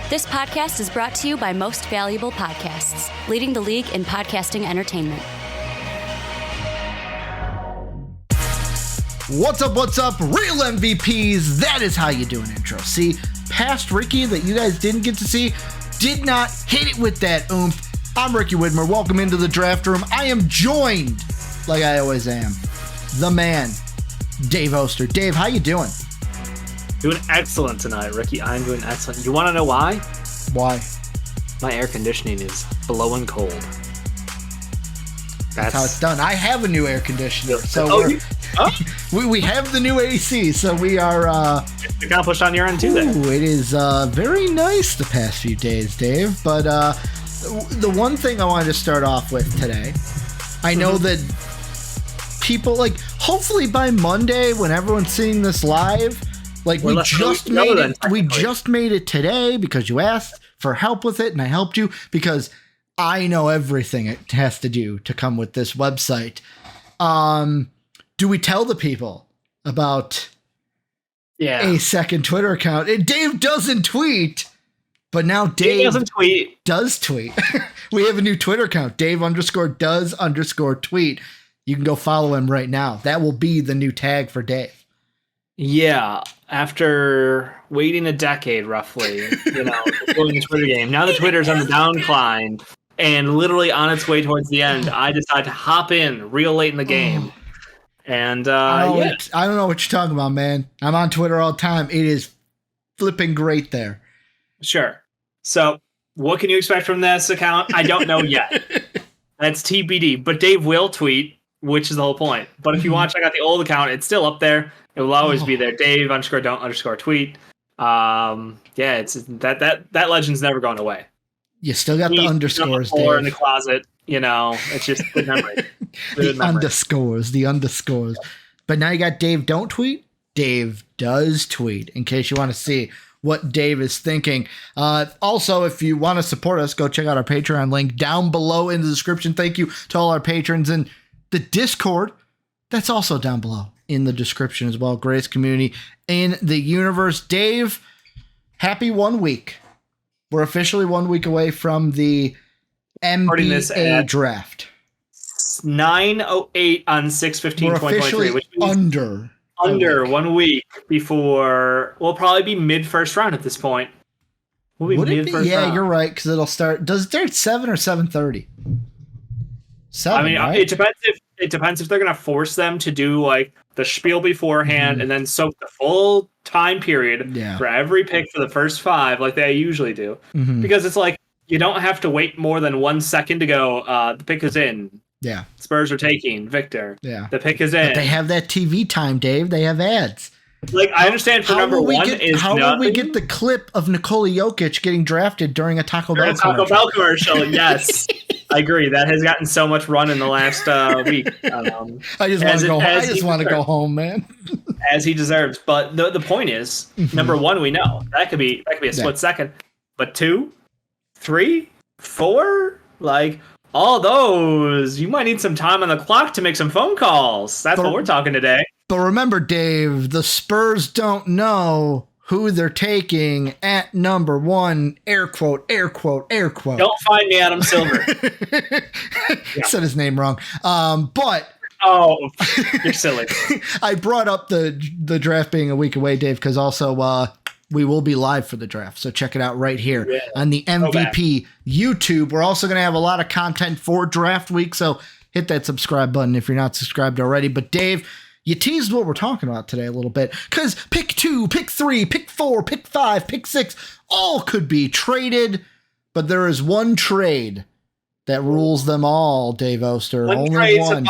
This podcast is brought to you by Most Valuable Podcasts, leading the league in podcasting entertainment. What's up, real MVPs? That is how you do an intro. See, past Ricky that you guys didn't get to see did not hit it with that oomph. I'm Ricky Widmer. Welcome into the draft room. I am joined, like I always am, the man, Dave Oster. Dave, how you doing? Doing excellent tonight, Ricky. I'm doing excellent. You want to know why? Why? My air conditioning is blowing cold. That's how it's done. I have a new air conditioner, so we have the new AC, so we are accomplished on your end too. Then it is very nice the past few days, Dave. But the one thing I wanted to start off with today, I know that people hopefully by Monday when everyone's seeing this live. We just made it today because you asked for help with it, and I helped you because I know everything it has to do to come with this website. Do we tell the people about a second Twitter account? Dave doesn't tweet, but now Dave does tweet. We have a new Twitter account, Dave_does_tweet. You can go follow him right now. That will be the new tag for Dave. Yeah, after waiting a decade, roughly, going the Twitter game, now the Twitter's on the downcline, and literally on its way towards the end, I decide to hop in real late in the game. And I don't know what you're talking about, man. I'm on Twitter all the time. It is flipping great there. Sure. So, what can you expect from this account? I don't know yet. That's TBD. But Dave will tweet, which is the whole point. But if you want to check out the old account, it's still up there. It will always be there. Dave_don't_tweet. It's that legend's never going away. You still got the underscores, Dave. In the closet, it's just good memory. The underscores. But now you got Dave don't tweet. Dave does tweet. In case you want to see what Dave is thinking. Also, if you want to support us, go check out our Patreon link down below in the description. Thank you to all our patrons and the Discord. That's also down below in the description as well. Greatest community in the universe. Dave, happy 1 week. We're officially 1 week away from the NBA draft. 9:08 on 6/15/2023. We're officially under 1 week before. We'll probably be mid first round at this point. We'll be mid first round. Yeah, you're right, because it'll start. Does it start at 7 or 7:30? 7. Right? It depends if they're going to force them to do the spiel beforehand and then soak the full time period for every pick for the first 5 like they usually do. Because it's you don't have to wait more than 1 second to go, the pick is in. Yeah. Spurs are taking Victor. Yeah. The pick is in. But they have that TV time, Dave. They have ads. I understand for number one is how will we get the clip of Nikola Jokic getting drafted during a Taco Bell commercial? Yes. I agree. That has gotten so much run in the last week. I just want to go home, man. As he deserves. But the point is, number one, we know that could be a split second. But 2, 3, 4, all those, you might need some time on the clock to make some phone calls. That's what we're talking today. But remember, Dave, the Spurs don't know who they're taking at number 1, air quote, air quote, air quote. Don't find me Adam Silver. Said his name wrong. But oh, you're silly. I brought up the draft being a week away, Dave, because also we will be live for the draft. So check it out right here on the MVP YouTube. We're also going to have a lot of content for draft week. So hit that subscribe button if you're not subscribed already. But Dave, you teased what we're talking about today a little bit, because pick 2, pick 3, pick 4, pick 5, pick 6, all could be traded, but there is one trade that rules them all, Dave Oster. Only one.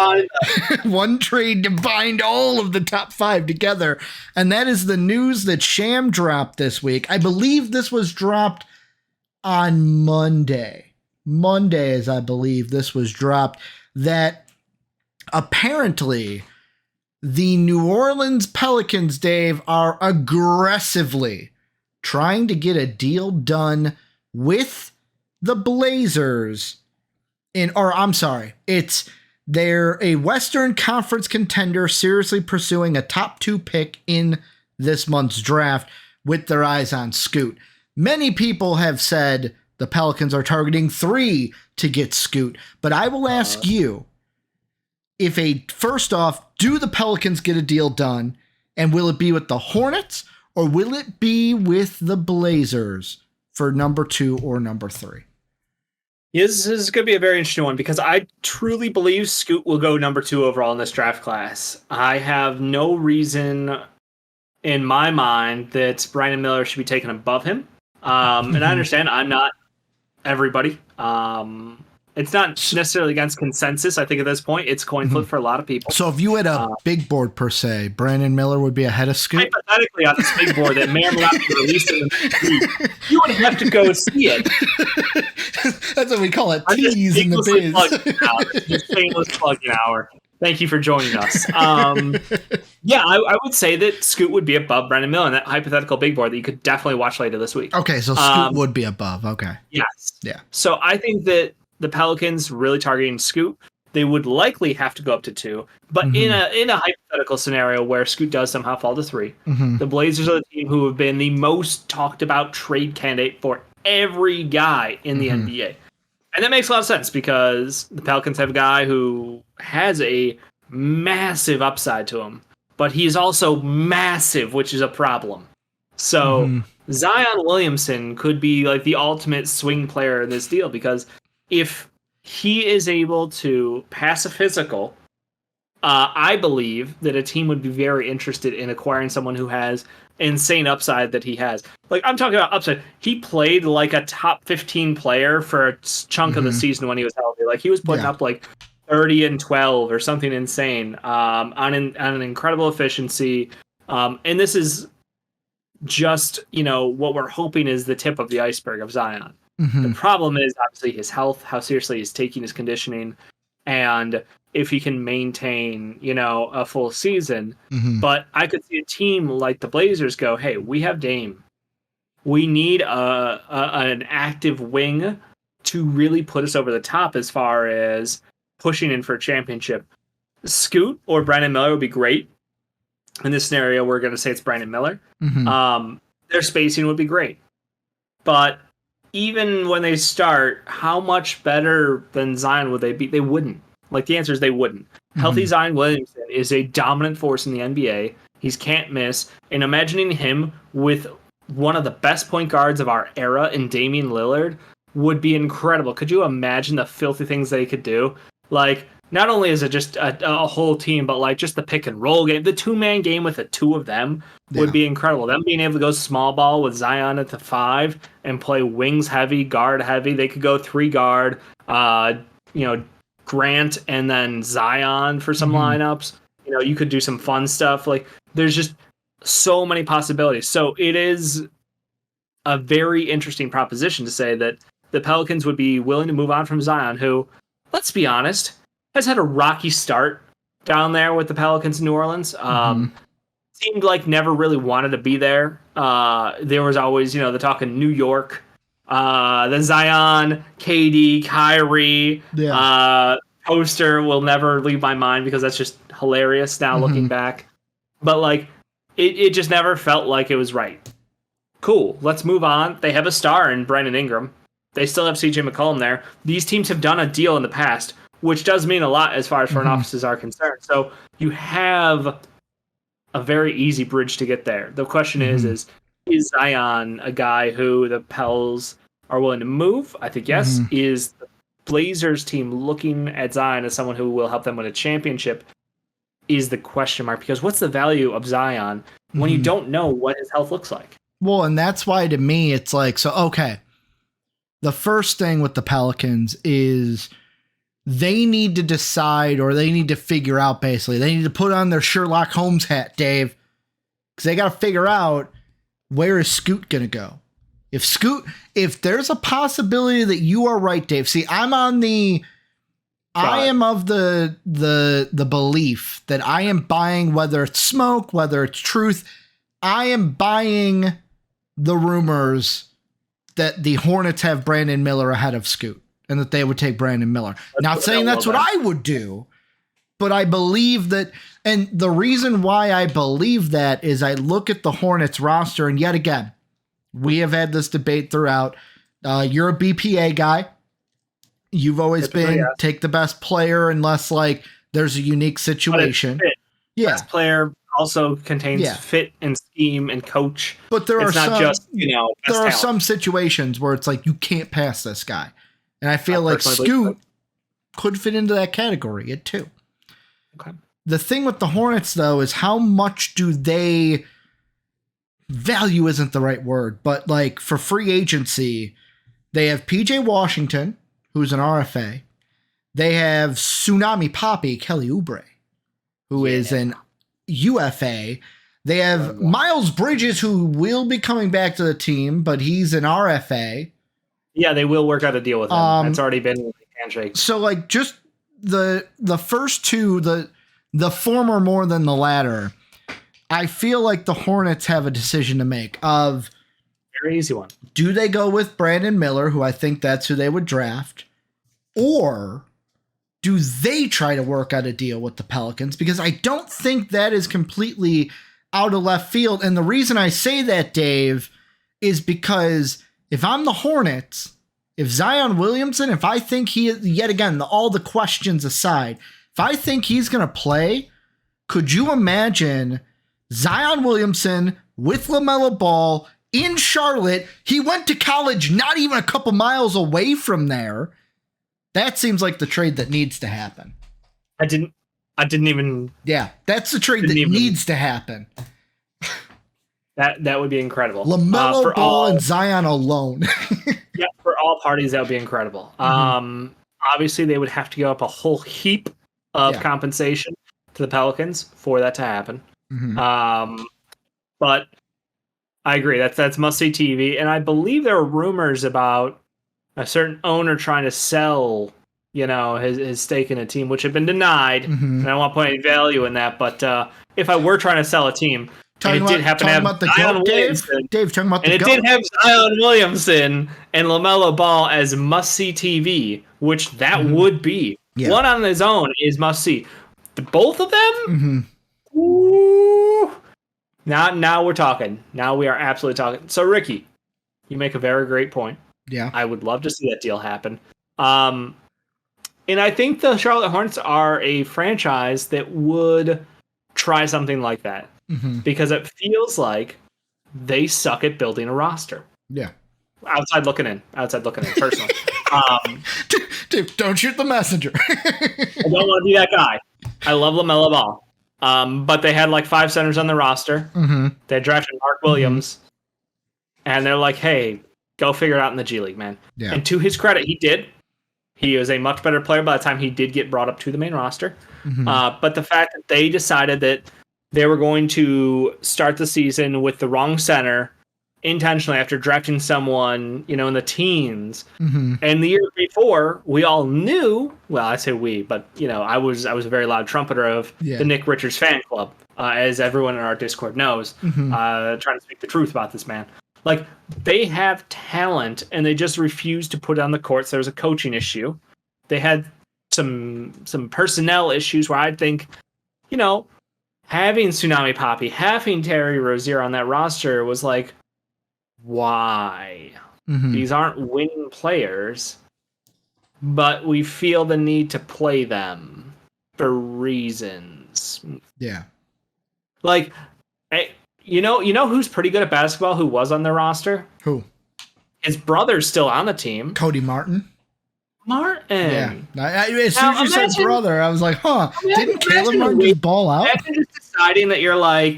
One trade to bind all of the top 5 together, and that is the news that Sham dropped this week. I believe this was dropped on Monday. Monday, as I believe this was dropped, that apparently the New Orleans Pelicans, Dave, are aggressively trying to get a deal done with the Blazers they're a Western Conference contender seriously pursuing a top 2 pick in this month's draft with their eyes on Scoot. Many people have said the Pelicans are targeting 3 to get Scoot, but I will ask you, first off, do the Pelicans get a deal done, and will it be with the Hornets or will it be with the Blazers for number 2 or number 3? This is going to be a very interesting one because I truly believe Scoot will go number 2 overall in this draft class. I have no reason in my mind that Brandon Miller should be taken above him. And I understand I'm not everybody. It's not necessarily against consensus. I think at this point, it's coin flip for a lot of people. So if you had a big board per se, Brandon Miller would be ahead of Scoot? Hypothetically, on this big board that may or may not be released in the next week, you would have to go see it. That's what we call it, tease in the biz. Just shameless plugging hour. Thank you for joining us. Yeah, I would say that Scoot would be above Brandon Miller in that hypothetical big board that you could definitely watch later this week. Okay, so Scoot would be above. Okay. Yes. Yeah. So I think that the Pelicans really targeting Scoot, they would likely have to go up to 2. But in a hypothetical scenario where Scoot does somehow fall to 3, the Blazers are the team who have been the most talked about trade candidate for every guy in the NBA. And that makes a lot of sense because the Pelicans have a guy who has a massive upside to him, but he is also massive, which is a problem. So Zion Williamson could be like the ultimate swing player in this deal because if he is able to pass a physical, I believe that a team would be very interested in acquiring someone who has insane upside that he has. Like, I'm talking about upside. He played like a top 15 player for a chunk of the season when he was healthy. Like, he was putting up like 30 and 12 or something insane on an incredible efficiency. And this is just, what we're hoping is the tip of the iceberg of Zion. The problem is obviously his health, how seriously he's taking his conditioning, and if he can maintain, a full season. But I could see a team like the Blazers go, hey, we have Dame. We need an active wing to really put us over the top as far as pushing in for a championship. Scoot or Brandon Miller would be great. In this scenario, we're going to say it's Brandon Miller. Their spacing would be great. But even when they start, how much better than Zion would they be? They wouldn't. Like, the answer is they wouldn't. Healthy Zion Williamson is a dominant force in the NBA. He's can't miss. And imagining him with one of the best point guards of our era in Damian Lillard would be incredible. Could you imagine the filthy things they could do? Like, not only is it just a whole team, but like just the pick and roll game, the 2-man game with the 2 of them would be incredible. Them being able to go small ball with Zion at the 5 and play wings heavy, guard heavy. They could go 3 guard, Grant and then Zion for some lineups. You could do some fun stuff. Like, there's just so many possibilities. So it is a very interesting proposition to say that the Pelicans would be willing to move on from Zion, who, let's be honest, has had a rocky start down there with the Pelicans in New Orleans. Seemed like never really wanted to be there. There was always, the talk in New York, the Zion, KD, Kyrie poster will never leave my mind because that's just hilarious now looking back. But like, it just never felt like it was right. Cool, let's move on. They have a star in Brandon Ingram. They still have CJ McCollum there. These teams have done a deal in the past, which does mean a lot as far as front offices are concerned. So you have a very easy bridge to get there. The question is Zion a guy who the Pels are willing to move? I think yes. Is the Blazers team looking at Zion as someone who will help them win a championship? Is the question mark, because what's the value of Zion when you don't know what his health looks like? Well, and that's why to me it's like, so okay, the first thing with the Pelicans is they need to decide, or they need to figure out, basically, they need to put on their Sherlock Holmes hat, Dave, because they got to figure out, where is Scoot going to go? If there's a possibility that you are right, Dave. See, I am of the belief that I am buying, whether it's smoke, whether it's truth, I am buying the rumors that the Hornets have Brandon Miller ahead of Scoot and that they would take Brandon Miller. Not saying that's what I would do, but I believe that. And the reason why I believe that is I look at the Hornets roster, and yet again, we have had this debate throughout. You're a BPA guy. You've always been take the best player unless like there's a unique situation. Yeah. Best player also contains fit and scheme and coach. But there it's are not some, just, there are talent. Some situations where it's like you can't pass this guy. And I feel like Scoot could fit into that category too. Okay. The thing with the Hornets though is how much do they value isn't the right word, but like for free agency, they have PJ Washington, who's an RFA. They have Tsunami Papi, Kelly Oubre, who is an UFA. They have Miles Bridges, who will be coming back to the team, but he's an RFA. Yeah, they will work out a deal with him. It's already been a handshake. So, like, just the first two, the former more than the latter, I feel like the Hornets have a decision to make of very easy one. Do they go with Brandon Miller, who I think that's who they would draft, or do they try to work out a deal with the Pelicans? Because I don't think that is completely out of left field. And the reason I say that, Dave, is because if I'm the Hornets, if Zion Williamson, if I think he, yet again, all the questions aside, if I think he's going to play, could you imagine Zion Williamson with LaMelo Ball in Charlotte? He went to college not even a couple miles away from there. That seems like the trade that needs to happen. I didn't even. Yeah, that's the trade that needs to happen. That would be incredible. LaMelo Ball and Zion alone. Yeah, for all parties, that would be incredible. Mm-hmm. Obviously, they would have to give up a whole heap of compensation to the Pelicans for that to happen. Mm-hmm. But I agree. That's must-see TV. And I believe there are rumors about a certain owner trying to sell, his stake in a team, which had been denied. Mm-hmm. And I don't want to put any value in that. But if I were trying to sell a team, Talking did happen to have Zion Williamson. Dave, talking about the and it did have Zion Williamson and LaMelo Ball as must-see TV, which that would be. Yeah. One on his own is must-see. Both of them? Mm-hmm. Ooh. Now we're talking. Now we are absolutely talking. So, Ricky, you make a very great point. Yeah. I would love to see that deal happen. And I think the Charlotte Hornets are a franchise that would try something like that. Mm-hmm. Because it feels like they suck at building a roster. Yeah. Outside looking in, personally. Dude, don't shoot the messenger. I don't want to be that guy. I love LaMelo Ball. But they had like 5 centers on the roster. Mm-hmm. They drafted Mark Williams. And they're like, hey, go figure it out in the G League, man. Yeah. And to his credit, he did. He was a much better player by the time he did get brought up to the main roster. Mm-hmm. But the fact that they decided that they were going to start the season with the wrong center intentionally after drafting someone, in the teens. Mm-hmm. And the year before, we all knew, well, I say we, but, I was a very loud trumpeter of the Nick Richards fan club, as everyone in our Discord knows, trying to speak the truth about this man. Like, they have talent, and they just refuse to put it on the courts. There was a coaching issue. They had some personnel issues where I think, having Tsunami Papi, having Terry Rozier on that roster was like, why? Mm-hmm. These aren't winning players, but we feel the need to play them for reasons. Yeah. Like, you know who's pretty good at basketball who was on the roster? Who? His brother's still on the team. Cody Martin. Yeah. As soon as you said brother, I was like, didn't Caleb Martin just ball out? Imagine just deciding that you're like,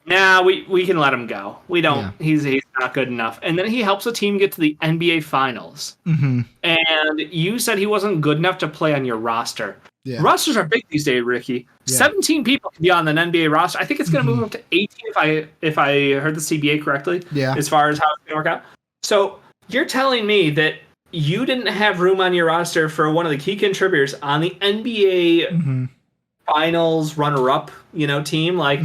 nah, we can let him go. We don't. Yeah. He's not good enough. And then he helps the team get to the NBA Finals. Mm-hmm. And you said he wasn't good enough to play on your roster. Yeah. Rosters are big these days, Ricky. Yeah. 17 people can be on an NBA roster. I think it's going to move up to 18 if I heard the CBA correctly. Yeah. As far as how it's going to work out. So you're telling me that you didn't have room on your roster for one of the key contributors on the NBA Finals runner-up, team. Like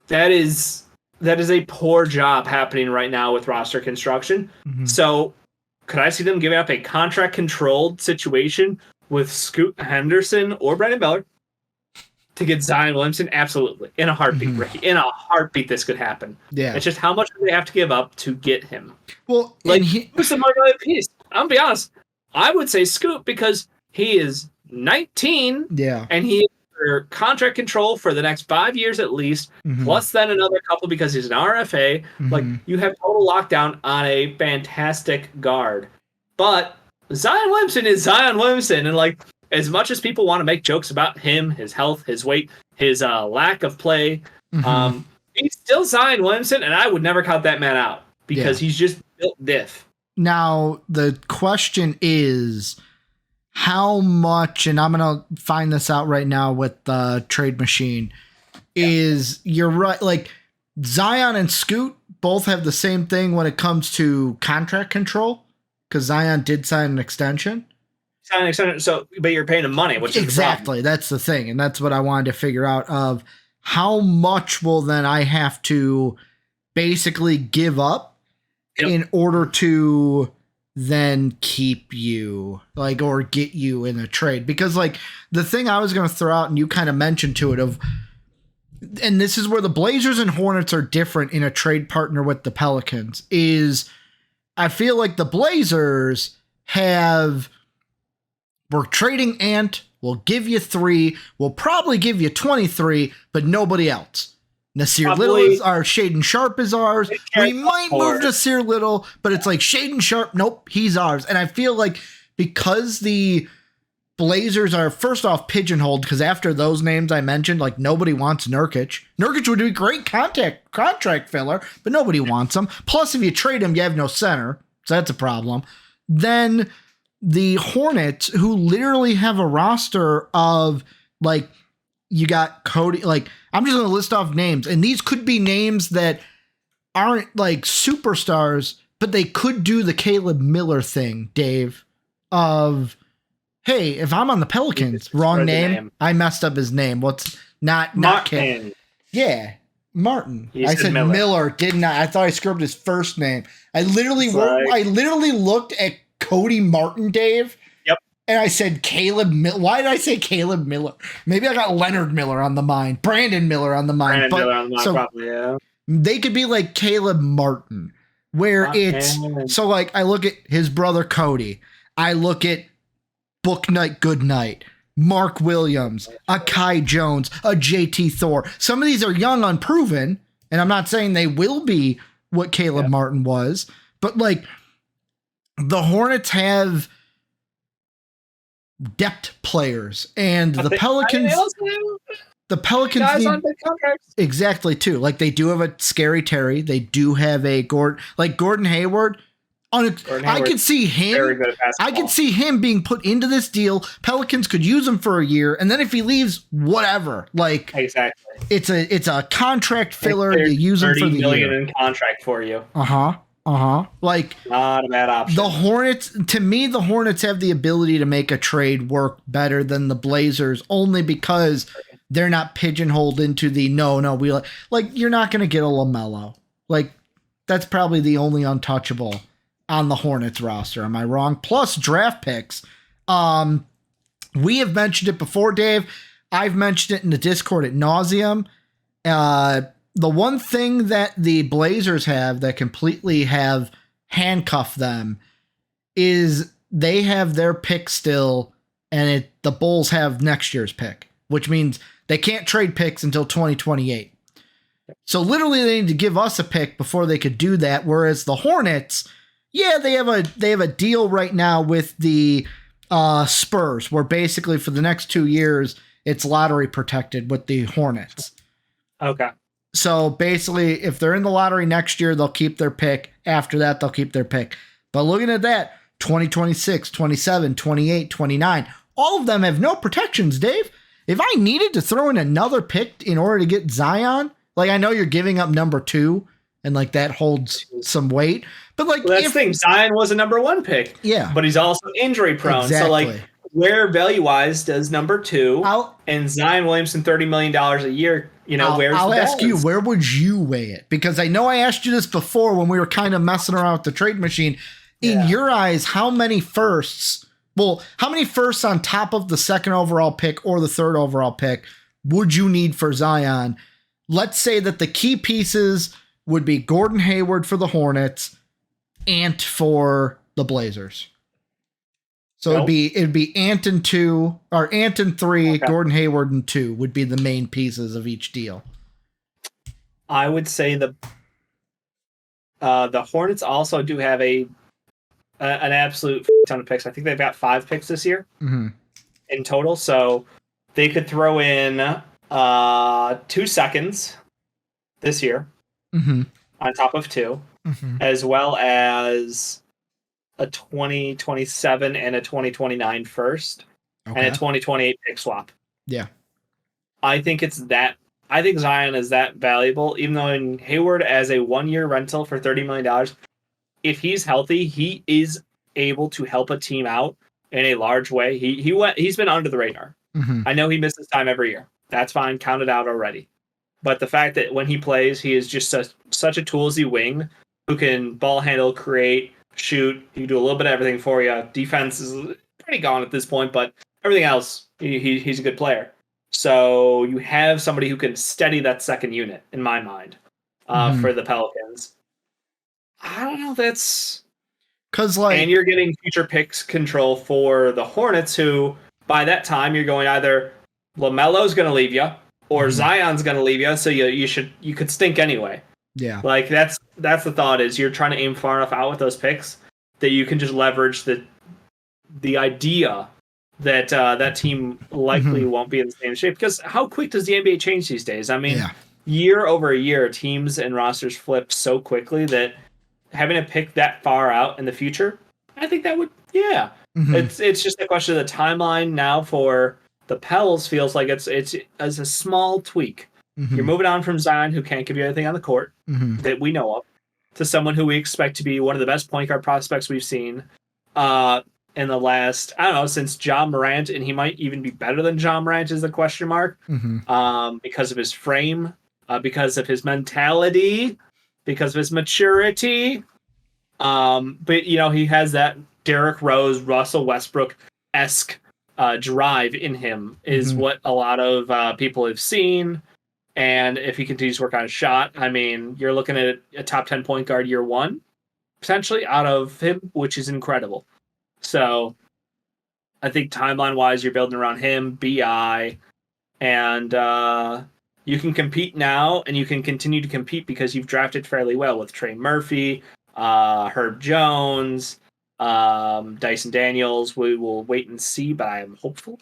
that is a poor job happening right now with roster construction. Mm-hmm. So could I see them giving up a contract-controlled situation with Scoot Henderson or Brandon Miller to get Zion Williamson? Absolutely. In a heartbeat, Ricky. In a heartbeat, this could happen. Yeah. It's just how much do they have to give up to get him? Well, like, who's the market piece? I'll be honest. I would say Scoot because he is 19. Yeah. And he is under contract control for the next 5 years at least, plus then another couple because he's an RFA. Like, you have total lockdown on a fantastic guard. But Zion Williamson is Zion Williamson. And, like, as much as people want to make jokes about him, his health, his weight, his lack of play, he's still Zion Williamson, and I would never count that man out because he's just built diff. Now, the question is how much, and I'm going to find this out right now with the trade machine, is you're right. Like, Zion and Scoot both have the same thing when it comes to contract control because Zion did sign an extension. So, but you're paying him money, which is exactly that's the thing, and that's what I wanted to figure out of how much will then I have to basically give up in order to then keep you, like, or get you in a trade. Because, like, the thing I was going to throw out, and you kind of mentioned to it of, and this is where the Blazers and Hornets are different in a trade partner with the Pelicans, is I feel like the Blazers have, we're trading Ant, we'll give you 3, we'll probably give you 23, but nobody else. Nasir Little is ours, Shaden Sharp is ours. We might move Nasir Little, but it's like Shaden Sharp, nope, he's ours. And I feel like because the Blazers are first off pigeonholed, because after those names I mentioned, like, nobody wants Nurkic. Nurkic would be a great contract filler, but nobody wants him. Plus, if you trade him, you have no center, so that's a problem. Then the Hornets, who literally have a roster of, like, you got Cody, like, I'm just going to list off names, and these could be names that aren't, like, superstars, but they could do the Caleb Miller thing, Dave, of, hey, if I'm on the Pelicans, wrong name, I messed up his name. What's not Martin? Yeah, Martin. I said Miller, didn't I? I thought I scrubbed his first name. I literally looked at Cody Martin, Dave. Yep. And I said Caleb Miller. Why did I say Caleb Miller? Maybe I got Leonard Miller on the mind. Brandon Miller on the mind. Probably, yeah. They could be like Caleb Martin, where so, like, I look at his brother Cody. I look at Book Night Goodnight, Mark Williams, a Kai Jones, a JT Thor. Some of these are young, unproven, and I'm not saying they will be what Caleb Martin was, but, like, the Hornets have depth players, and the Pelicans guys need, on big contracts. Exactly, too. Like, they do have a Scary Terry. They do have a Gordon Hayward. I could see him. I could see him being put into this deal. Pelicans could use him for a year, and then if he leaves, whatever. Like, exactly, it's a contract filler. You use him for the year. $30 million in contract for you. Like, not a bad option. The Hornets, to me, the Hornets have the ability to make a trade work better than the Blazers, only because they're not pigeonholed into the we like. You're not going to get a LaMelo. Like, that's probably the only untouchable on the Hornets roster. Am I wrong? Plus draft picks. We have mentioned it before, Dave. I've mentioned it in the Discord at nauseum. The one thing that the Blazers have that completely have handcuffed them is they have their pick still, and the Bulls have next year's pick, which means they can't trade picks until 2028. So literally they need to give us a pick before they could do that, whereas the Hornets, they have a deal right now with the Spurs, where basically for the next 2 years it's lottery protected with the Hornets. Okay. So basically, if they're in the lottery next year, they'll keep their pick. After that, they'll keep their pick. But looking at that, 2026, 27, 28, 29, all of them have no protections, Dave. If I needed to throw in another pick in order to get Zion, like, I know you're giving up number 2, and, like, that holds some weight. But, like, that's the thing. Zion was a number 1 pick. Yeah. But he's also injury prone. Exactly. So, like, where value-wise does number 2 and Zion Williamson $30 million a year, I'll ask you, where would you weigh it? Because I know I asked you this before when we were kind of messing around with the trade machine. In your eyes, how many firsts on top of the 2nd overall pick or the 3rd overall pick would you need for Zion? Let's say that the key pieces would be Gordon Hayward for the Hornets, Ant for the Blazers. So it'd be Ant in 2 or Ant in 3, okay. Gordon Hayward in 2 would be the main pieces of each deal. I would say the Hornets also do have an absolute ton of picks. I think they've got 5 picks this year in total. So they could throw in 2 seconds this year on top of 2, as well as a 2027 and a 2029 first, and a 2028 pick swap. Yeah. I think Zion is that valuable, even though in Hayward as a 1-year rental for $30 million, if he's healthy, he is able to help a team out in a large way. He's been under the radar. I know he misses time every year. That's fine. Count it out already. But the fact that when he plays, he is just such a toolsy wing who can ball handle, create, shoot. He can do a little bit of everything for you. Defense is pretty gone at this point, but everything else, he's a good player. So you have somebody who can steady that second unit, in my mind, for the Pelicans. I don't know. That's because and you're getting future picks control for the Hornets, who by that time you're going either LaMelo's going to leave you or Zion's going to leave you. So you could stink anyway. Yeah. Like that's the thought, is you're trying to aim far enough out with those picks that you can just leverage the idea that that team likely won't be in the same shape. Because how quick does the NBA change these days? I mean, year over year, teams and rosters flip so quickly that having to pick that far out in the future, I think that would, it's just a question of the timeline now for the Pels. Feels like it's as a small tweak. You're moving on from Zion, who can't give you anything on the court that we know of, to someone who we expect to be one of the best point guard prospects we've seen in the last, I don't know, since Ja Morant, and he might even be better than Ja Morant is the question mark, because of his frame, because of his mentality, because of his maturity. But, he has that Derrick Rose, Russell Westbrook-esque drive in him, is what a lot of people have seen. And if he continues to work on his shot, I mean, you're looking at a top 10 point guard year 1, potentially, out of him, which is incredible. So I think timeline-wise, you're building around him, BI, and you can compete now, and you can continue to compete because you've drafted fairly well with Trey Murphy, Herb Jones, Dyson Daniels. We will wait and see, but I'm hopeful.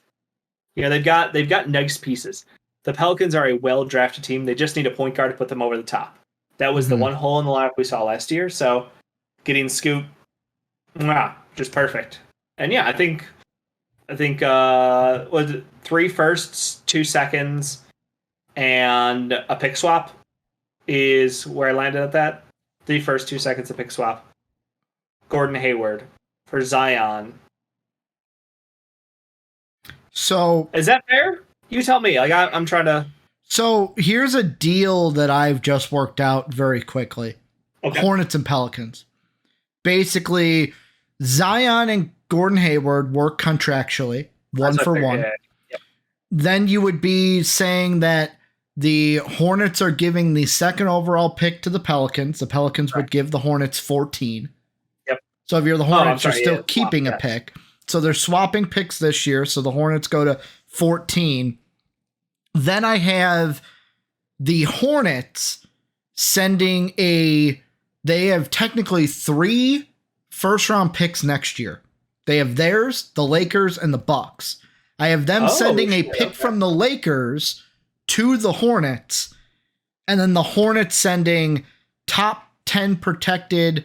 They've got nice pieces. The Pelicans are a well-drafted team. They just need a point guard to put them over the top. That was the one hole in the lineup we saw last year. So getting Scoot, just perfect. And I think was it 3 firsts, 2 seconds, and a pick swap is where I landed at that. 3 firsts, 2 seconds, a pick swap. Gordon Hayward for Zion. So is that fair? You tell me. Like I'm trying to. So here's a deal that I've just worked out very quickly. Okay. Hornets and Pelicans. Basically, Zion and Gordon Hayward work contractually, 1 for 1. Yep. Then you would be saying that the Hornets are giving the 2nd overall pick to the Pelicans. The Pelicans would give the Hornets 14. Yep. So if you're the Hornets, you're still keeping a pick. So they're swapping picks this year. So the Hornets go to 14. Then I have the Hornets sending they have technically 3 first-round picks next year. They have theirs, the Lakers, and the Bucks. I have them sending a pick from the Lakers to the Hornets, and then the Hornets sending top 10 protected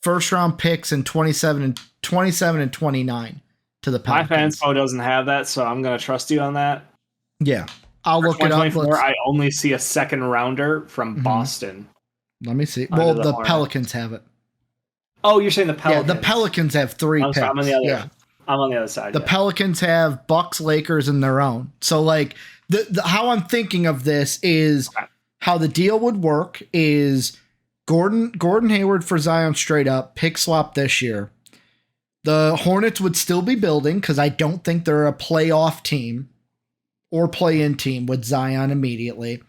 first-round picks in 27 and 29 to the Pelicans. My fanspo doesn't have that, so I'm going to trust you on that. Yeah. I'll look it up. I only see a 2nd rounder from Boston. Let me see. Well, the Pelicans have it. Oh, you're saying the Pelicans? Yeah, the Pelicans have 3 picks. I'm on the other. I'm on the other side. The Pelicans have Bucks, Lakers, and their own. So, like, the how I'm thinking of this is how the deal would work is Gordon Hayward for Zion straight up, pick swap this year. The Hornets would still be building because I don't think they're a playoff team. or play-in team with Zion immediately.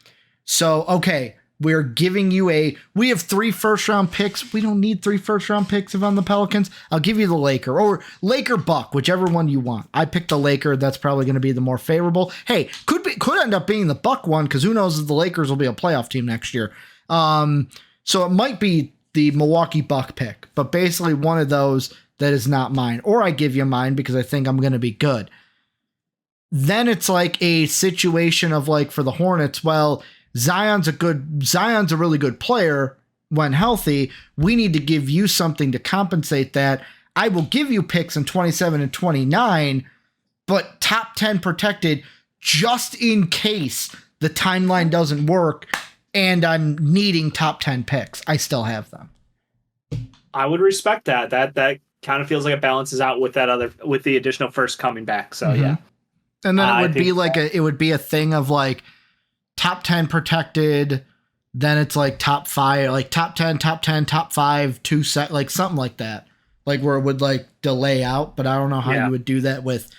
So, okay, we're giving you we have 3 first-round picks. We don't need 3 first-round picks if I'm the Pelicans. I'll give you the Laker or Laker Buck, whichever one you want. I picked the Laker. That's probably going to be the more favorable. Hey, could end up being the Buck one because who knows if the Lakers will be a playoff team next year. So it might be the Milwaukee Buck pick, but basically one of those that is not mine. Or I give you mine because I think I'm going to be good. Then it's like a situation of like for the Hornets, well, Zion's a really good player when healthy. We need to give you something to compensate that. I will give you picks in 27 and 29, but top 10 protected just in case the timeline doesn't work and I'm needing top 10 picks. I still have them. I would respect that. That kind of feels like it balances out with with the additional first coming back. So yeah. And then it would be a thing of like top 10 protected, then it's like top 5, like top 10, top 5, 2 set, like something like that. Like where it would like delay out, but I don't know how you would do that with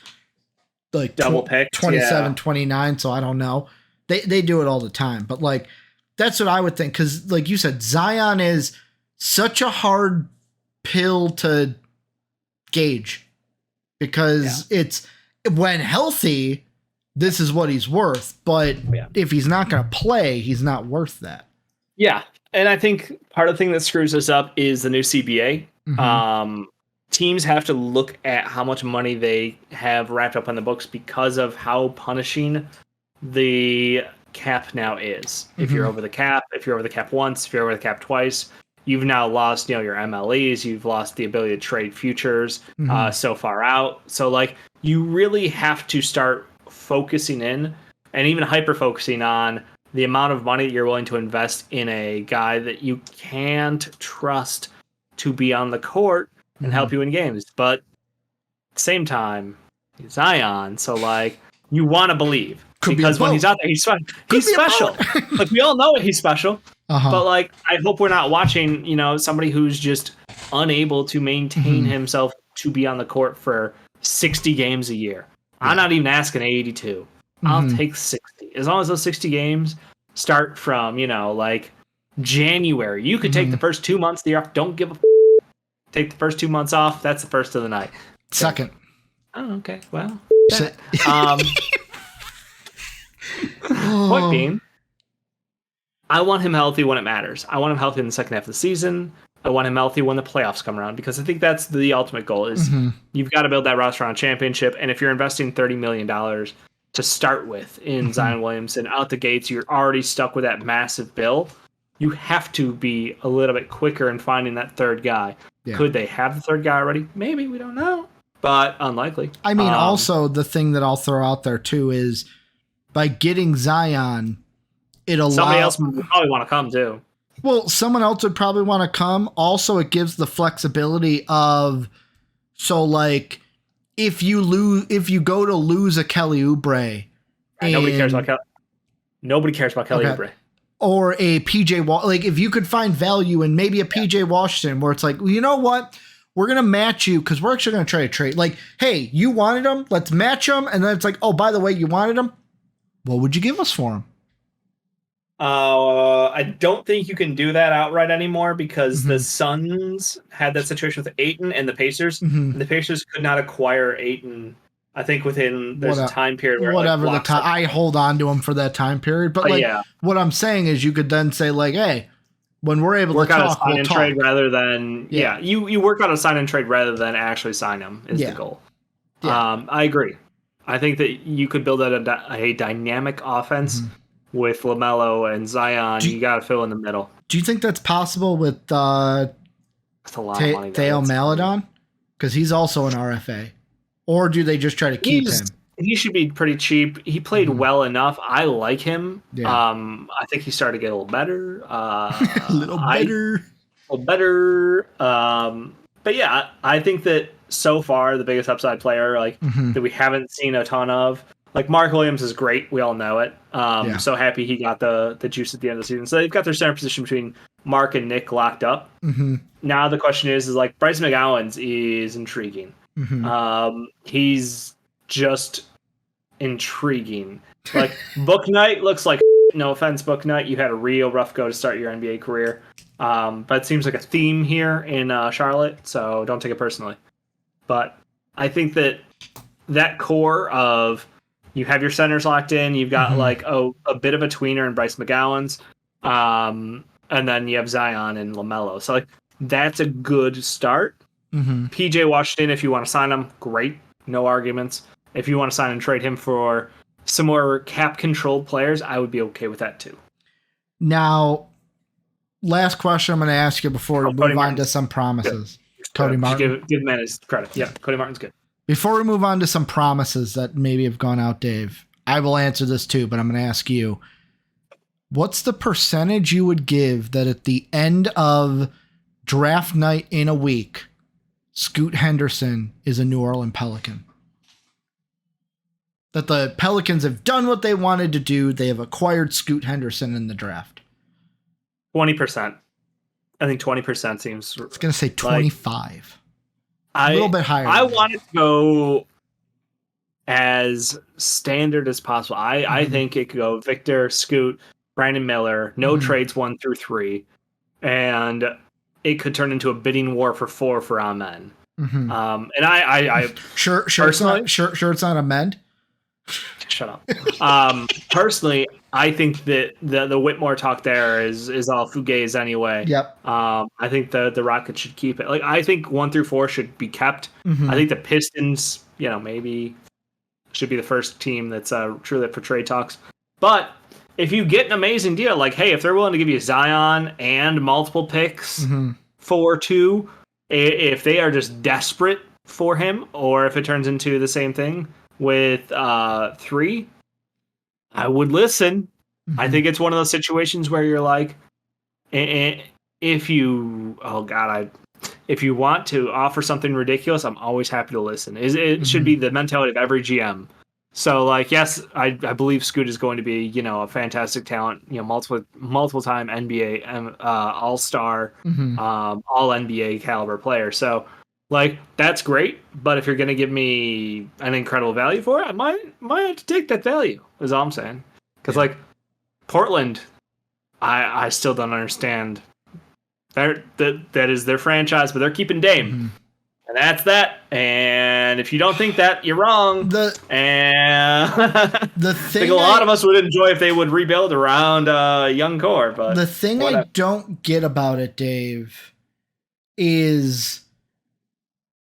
like double pick 27, 29. So I don't know. They do it all the time, but like, that's what I would think. Cause like you said, Zion is such a hard pill to gauge because it's when healthy, this is what he's worth, but if he's not going to play, he's not worth that. Yeah. And I think part of the thing that screws us up is the new CBA. Teams have to look at how much money they have wrapped up on the books because of how punishing the cap now is. If you're over the cap, if you're over the cap once, if you're over the cap twice, you've now lost, your MLEs, you've lost the ability to trade futures so far out. So like you really have to start focusing in and even hyper focusing on the amount of money that you're willing to invest in a guy that you can't trust to be on the court and help you in games. But at the same time, Zion, so like you want to believe because when he's out there, he's special. Like we all know he's special. But like I hope we're not watching, somebody who's just unable to maintain himself to be on the court for 60 games a year. I'm not even asking 82. I'll take 60. As long as those 60 games start from, like January. You could take the first 2 months of the year. Don't give a take the first 2 months off. That's the first of the night. Second. Oh, okay. Well, point being, I want him healthy when it matters. I want him healthy in the second half of the season. I want him healthy when the playoffs come around because I think that's the ultimate goal is you've got to build that roster on a championship. And if you're investing $30 million to start with in Zion Williamson out the gates, you're already stuck with that massive bill. You have to be a little bit quicker in finding that third guy. Yeah. Could they have the third guy already? Maybe, we don't know, but unlikely. I mean, also the thing that I'll throw out there too is by getting Zion, it allows somebody else would probably want to come too. Well, someone else would probably want to come. Also, it gives the flexibility of, so like, if you go to lose a Kelly Oubre, nobody cares about Kelly Oubre, or a PJ like if you could find value in maybe a PJ Washington, where it's like, well, you know what, we're gonna match you because we're actually gonna try to trade. Like, hey, you wanted him, let's match him, and then it's like, oh, by the way, you wanted him. What would you give us for him? I don't think you can do that outright anymore because the Suns had that situation with Ayton and the Pacers. And the Pacers could not acquire Ayton, I think, within a time period where the time I hold on to him for that time period. But what I'm saying is you could then say like, hey, when we're able work to out talk, a sign we'll and talk. trade rather than you work out a sign and trade rather than actually sign him is the goal. I agree. I think that you could build a dynamic offense with LaMelo and Zion. You got to fill in the middle. Do you think that's possible with that's a lot of money, Theo Maledon? Because he's also an RFA. Or do they just try to keep him? He should be pretty cheap. He played well enough. I like him. Yeah. I think he started to get a little better. A little better. But yeah, I think that so far the biggest upside player that we haven't seen a ton of. Like Mark Williams is great. We all know it. So happy he got the juice at the end of the season. So they've got their center position between Mark and Nick locked up. Now the question is like Bryce McGowan's is intriguing. He's just intriguing. Like Book Knight looks like no offense, Book Knight, you had a real rough go to start your NBA career. But it seems like a theme here in Charlotte, so don't take it personally. But I think that core of you have your centers locked in, you've got like a bit of a tweener in Bryce McGowan's, and then you have Zion and LaMelo. So like that's a good start. PJ Washington, if you want to sign him, great, no arguments. If you want to sign and trade him for some more cap controlled players, I would be okay with that too. Now, last question I'm going to ask you before we move on to some promises. Cody Martin. Give man his credit. Yeah, Cody Martin's good. Before we move on to some promises that maybe have gone out, Dave, I will answer this too, but I'm going to ask you, what's the percentage you would give that at the end of draft night in a week, Scoot Henderson is a New Orleans Pelican? That the Pelicans have done what they wanted to do. They have acquired Scoot Henderson in the draft. 20%. I think 20% seems... I was going to say 25. A little bit higher. I want it to go as standard as possible. I think it could go Victor, Scoot, Brandon Miller, no trades 1 through 3, and it could turn into a bidding war for 4 for Amen. And I sure it's not amend. Shut up. Personally, I think that the Whitmore talk there is all fugazi anyway. Yep. I think the Rockets should keep it. Like I think 1 through 4 should be kept. I think the Pistons, maybe should be the first team that's truly up for trade talks. But if you get an amazing deal, like hey, if they're willing to give you Zion and multiple picks for 2, if they are just desperate for him, or if it turns into the same thing with 3, I would listen. I think it's one of those situations where you're like, if you want to offer something ridiculous, I'm always happy to listen. It should be the mentality of every GM. So like, yes, I believe Scoot is going to be, a fantastic talent, multiple time NBA all-star, all NBA caliber player. So like, that's great, but if you're going to give me an incredible value for it, I might have to take that value, is all I'm saying. Because, like, Portland, I still don't understand. That is their franchise, but they're keeping Dame. And that's that. And if you don't think that, you're wrong. The thing I think a lot of us would enjoy if they would rebuild around young core. But the thing I don't get about it, Dave, is...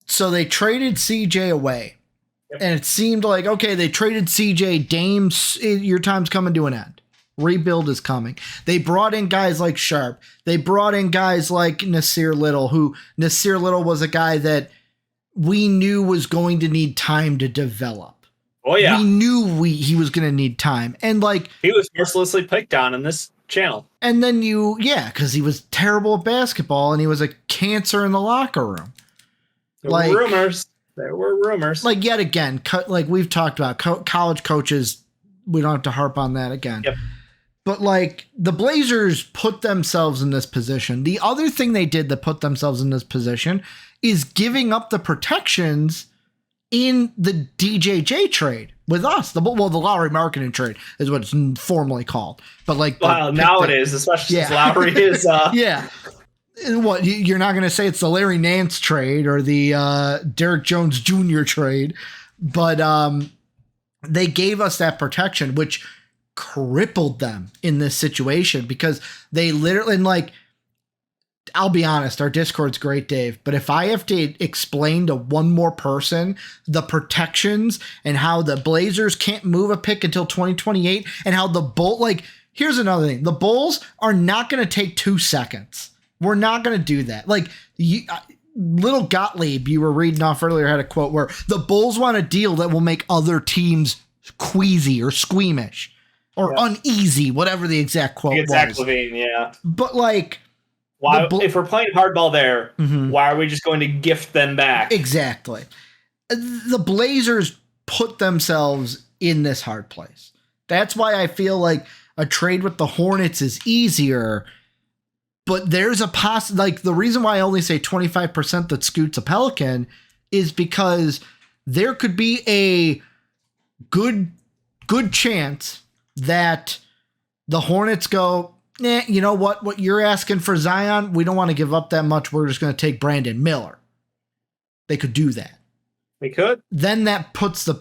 So they traded CJ away, and it seemed like, okay, they traded CJ, Dame's, your time's coming to an end. Rebuild is coming. They brought in guys like Sharp. They brought in guys like Nasir Little, who Nasir Little was a guy that we knew was going to need time to develop. Oh, yeah. We knew he was going to need time. And like... He was mercilessly picked on in this channel. And then because he was terrible at basketball, and he was a cancer in the locker room. There were rumors. Like, yet again, like we've talked about, college coaches, we don't have to harp on that again. Yep. But, like, the Blazers put themselves in this position. The other thing they did that put themselves in this position is giving up the protections in the DJJ trade with us. The Lowry marketing trade is what it's formally called. But, like... now it is, especially since Lowry is... Yeah. What, you're not going to say it's the Larry Nance trade or the Derek Jones Jr. trade, but they gave us that protection, which crippled them in this situation because they literally, and like, I'll be honest, our Discord's great, Dave, but if I have to explain to one more person the protections and how the Blazers can't move a pick until 2028 and how the here's another thing. The Bulls are not going to take 2 seconds. We're not going to do that. Like, Little Gottlieb, you were reading off earlier, had a quote where the Bulls want a deal that will make other teams queasy or squeamish or uneasy, whatever the exact quote was. Zach LaVine, yeah. But, like... Why, if we're playing hardball there, why are we just going to gift them back? Exactly. The Blazers put themselves in this hard place. That's why I feel like a trade with the Hornets is easier. But there's a the reason why I only say 25% that Scoot's a Pelican is because there could be a good good chance that the Hornets go, you know what you're asking for Zion, we don't want to give up that much. We're just going to take Brandon Miller. They could do that. They could. Then that puts the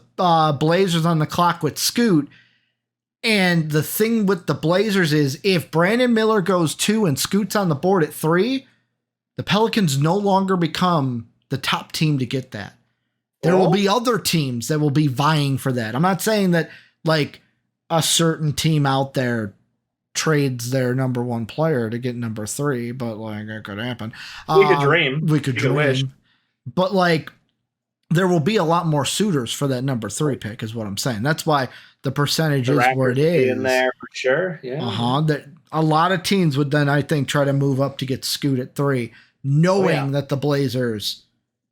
Blazers on the clock with Scoot. And the thing with the Blazers is if Brandon Miller goes 2 and Scoot's on the board at 3, the Pelicans no longer become the top team to get that. There will be other teams that will be vying for that. I'm not saying that like a certain team out there trades their number 1 player to get number 3, but like it could happen. We could dream. We could dream. Wish. But like there will be a lot more suitors for that number 3 pick is what I'm saying. That's why the percentage is where it is. In there for sure. Yeah. That a lot of teams would then, I think, try to move up to get Scoot at 3, knowing that the Blazers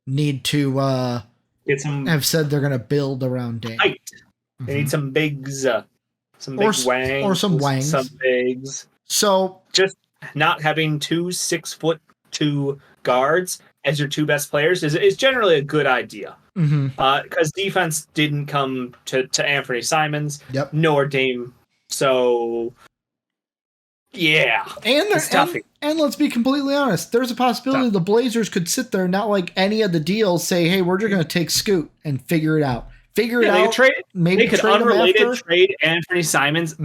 need to have said they're going to build around Dame. Height. They need some bigs, some big wangs, or some wangs, some bigs. So just not having 2 6'2" guards as your 2 best players is generally a good idea. Because defense didn't come to Anthony Simons, nor Dame. So, yeah. And let's be completely honest. There's a possibility the Blazers could sit there and not like any of the deals say, hey, we're just going to take Scoot and figure it out. They could unrelated trade Anthony Simons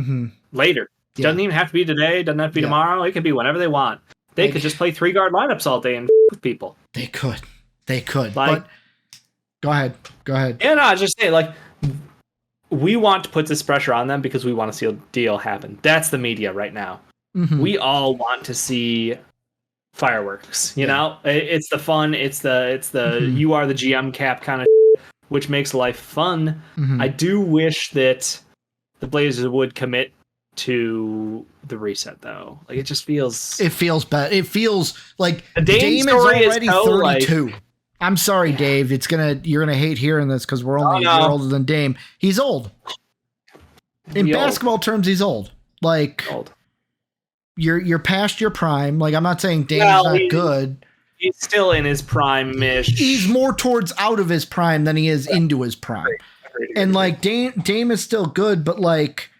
later. Yeah. Doesn't even have to be today. Doesn't have to be tomorrow. It could be whenever they want. They could just play 3-guard lineups all day and with people. They could. But go ahead. Yeah, no, I just say like we want to put this pressure on them because we want to see a deal happen. That's the media right now. We all want to see fireworks. You know, it's the fun. It's the you are the GM cap kind of, which makes life fun. I do wish that the Blazers would commit to the reset though. Like it just feels. It feels bad. It feels like Dame is already 32. I'm sorry, Dave. You're gonna hate hearing this because we're only a year older than Dame. He's old. In basketball terms, he's old. Like you're past your prime. Like I'm not saying Dame's not good. He's still in his prime-ish. He's more towards out of his prime than he is into his prime. And like Dame is still good, but like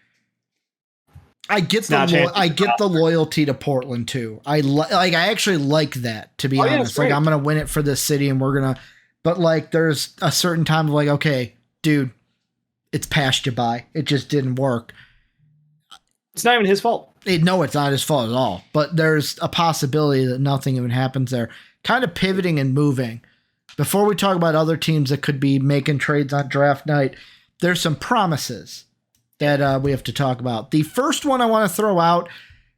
I get the loyalty to Portland too. I actually like that, to be honest. Like I'm gonna win it for this city, and we're gonna. But like, there's a certain time of like, okay, dude, it's passed you by. It just didn't work. It's not even his fault. No, it's not his fault at all. But there's a possibility that nothing even happens there. Kind of pivoting and moving. Before we talk about other teams that could be making trades on draft night, there's some promises that we have to talk about. The first one I want to throw out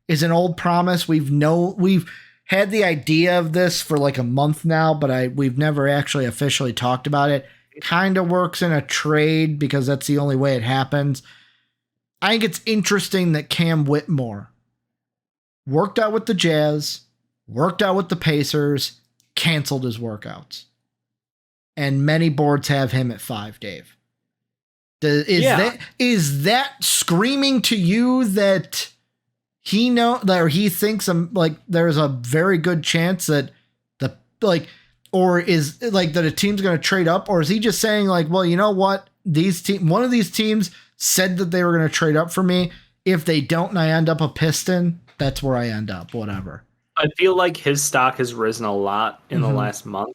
is an old promise. We've had the idea of this for like a month now, but we've never actually officially talked about it. Kind of works in a trade because that's the only way it happens. I think it's interesting that Cam Whitmore worked out with the Jazz, worked out with the Pacers, canceled his workouts. And many boards have him at 5, Dave. Is that screaming to you that he thinks like there's a very good chance that or is like that a team's going to trade up, or is he just saying like, well, you know what, one of these teams said that they were going to trade up for me. If they don't and I end up a Piston, that's where I end up, whatever. I feel like his stock has risen a lot in the last month.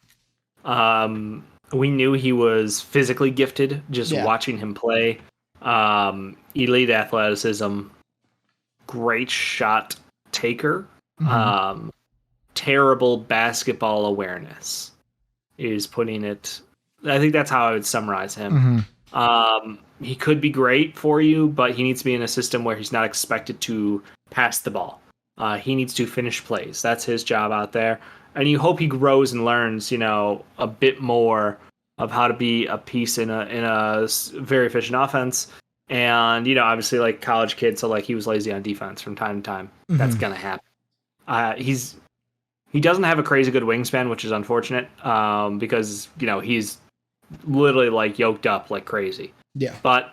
We knew he was physically gifted just watching him play. Elite athleticism, great shot taker, terrible basketball awareness is putting it. I think that's how I would summarize him. He could be great for you, but he needs to be in a system where he's not expected to pass the ball. He needs to finish plays. That's his job out there. And you hope he grows and learns, a bit more of how to be a piece in a very efficient offense. And, obviously like college kid, so like he was lazy on defense from time to time. That's going to happen. He doesn't have a crazy good wingspan, which is unfortunate because, he's literally like yoked up like crazy. Yeah. But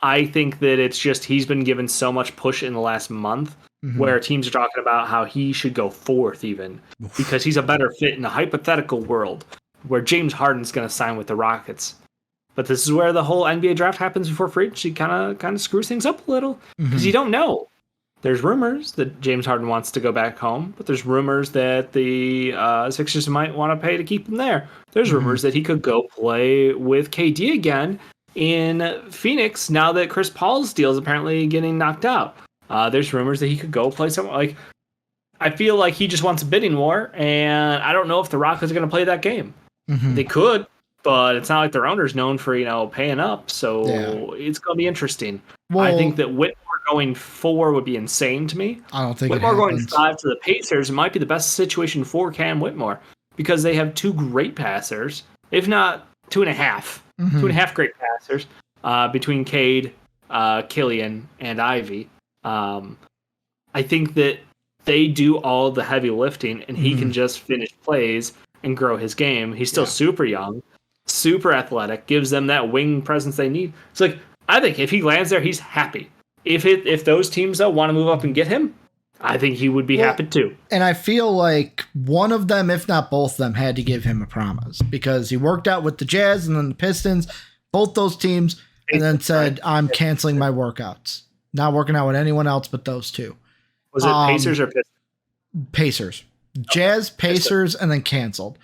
I think that it's just he's been given so much push in the last month where teams are talking about how he should go 4th even because he's a better fit in a hypothetical world where James Harden's going to sign with the Rockets. But this is where the whole NBA draft happens before free agency kind of screws things up a little because you don't know. There's rumors that James Harden wants to go back home, but there's rumors that the Sixers might want to pay to keep him there. There's rumors that he could go play with KD again in Phoenix now that Chris Paul's deal is apparently getting knocked out. There's rumors that he could go play somewhere. Like, I feel like he just wants a bidding war, and I don't know if the Rockets are going to play that game. They could, but it's not like their owner's known for, paying up, so it's going to be interesting. Well, I think that Whitmore going 4 would be insane to me. I don't think Whitmore going 5 to the Pacers might be the best situation for Cam Whitmore because they have 2 great passers, if not 2.5. 2.5 great passers between Cade, Killian, and Ivy. I think that they do all the heavy lifting, and he can just finish plays and grow his game. He's still super young, super athletic, gives them that wing presence they need. It's like, I think if he lands there, he's happy. If those teams, though, want to move up and get him, I think he would be happy too. And I feel like one of them, if not both of them, had to give him a promise because he worked out with the Jazz and then the Pistons, both those teams, and then said, I'm canceling my workouts. Not working out with anyone else but those 2. Was it Pacers or Pistons? Pacers. Jazz, Pacers, and then canceled.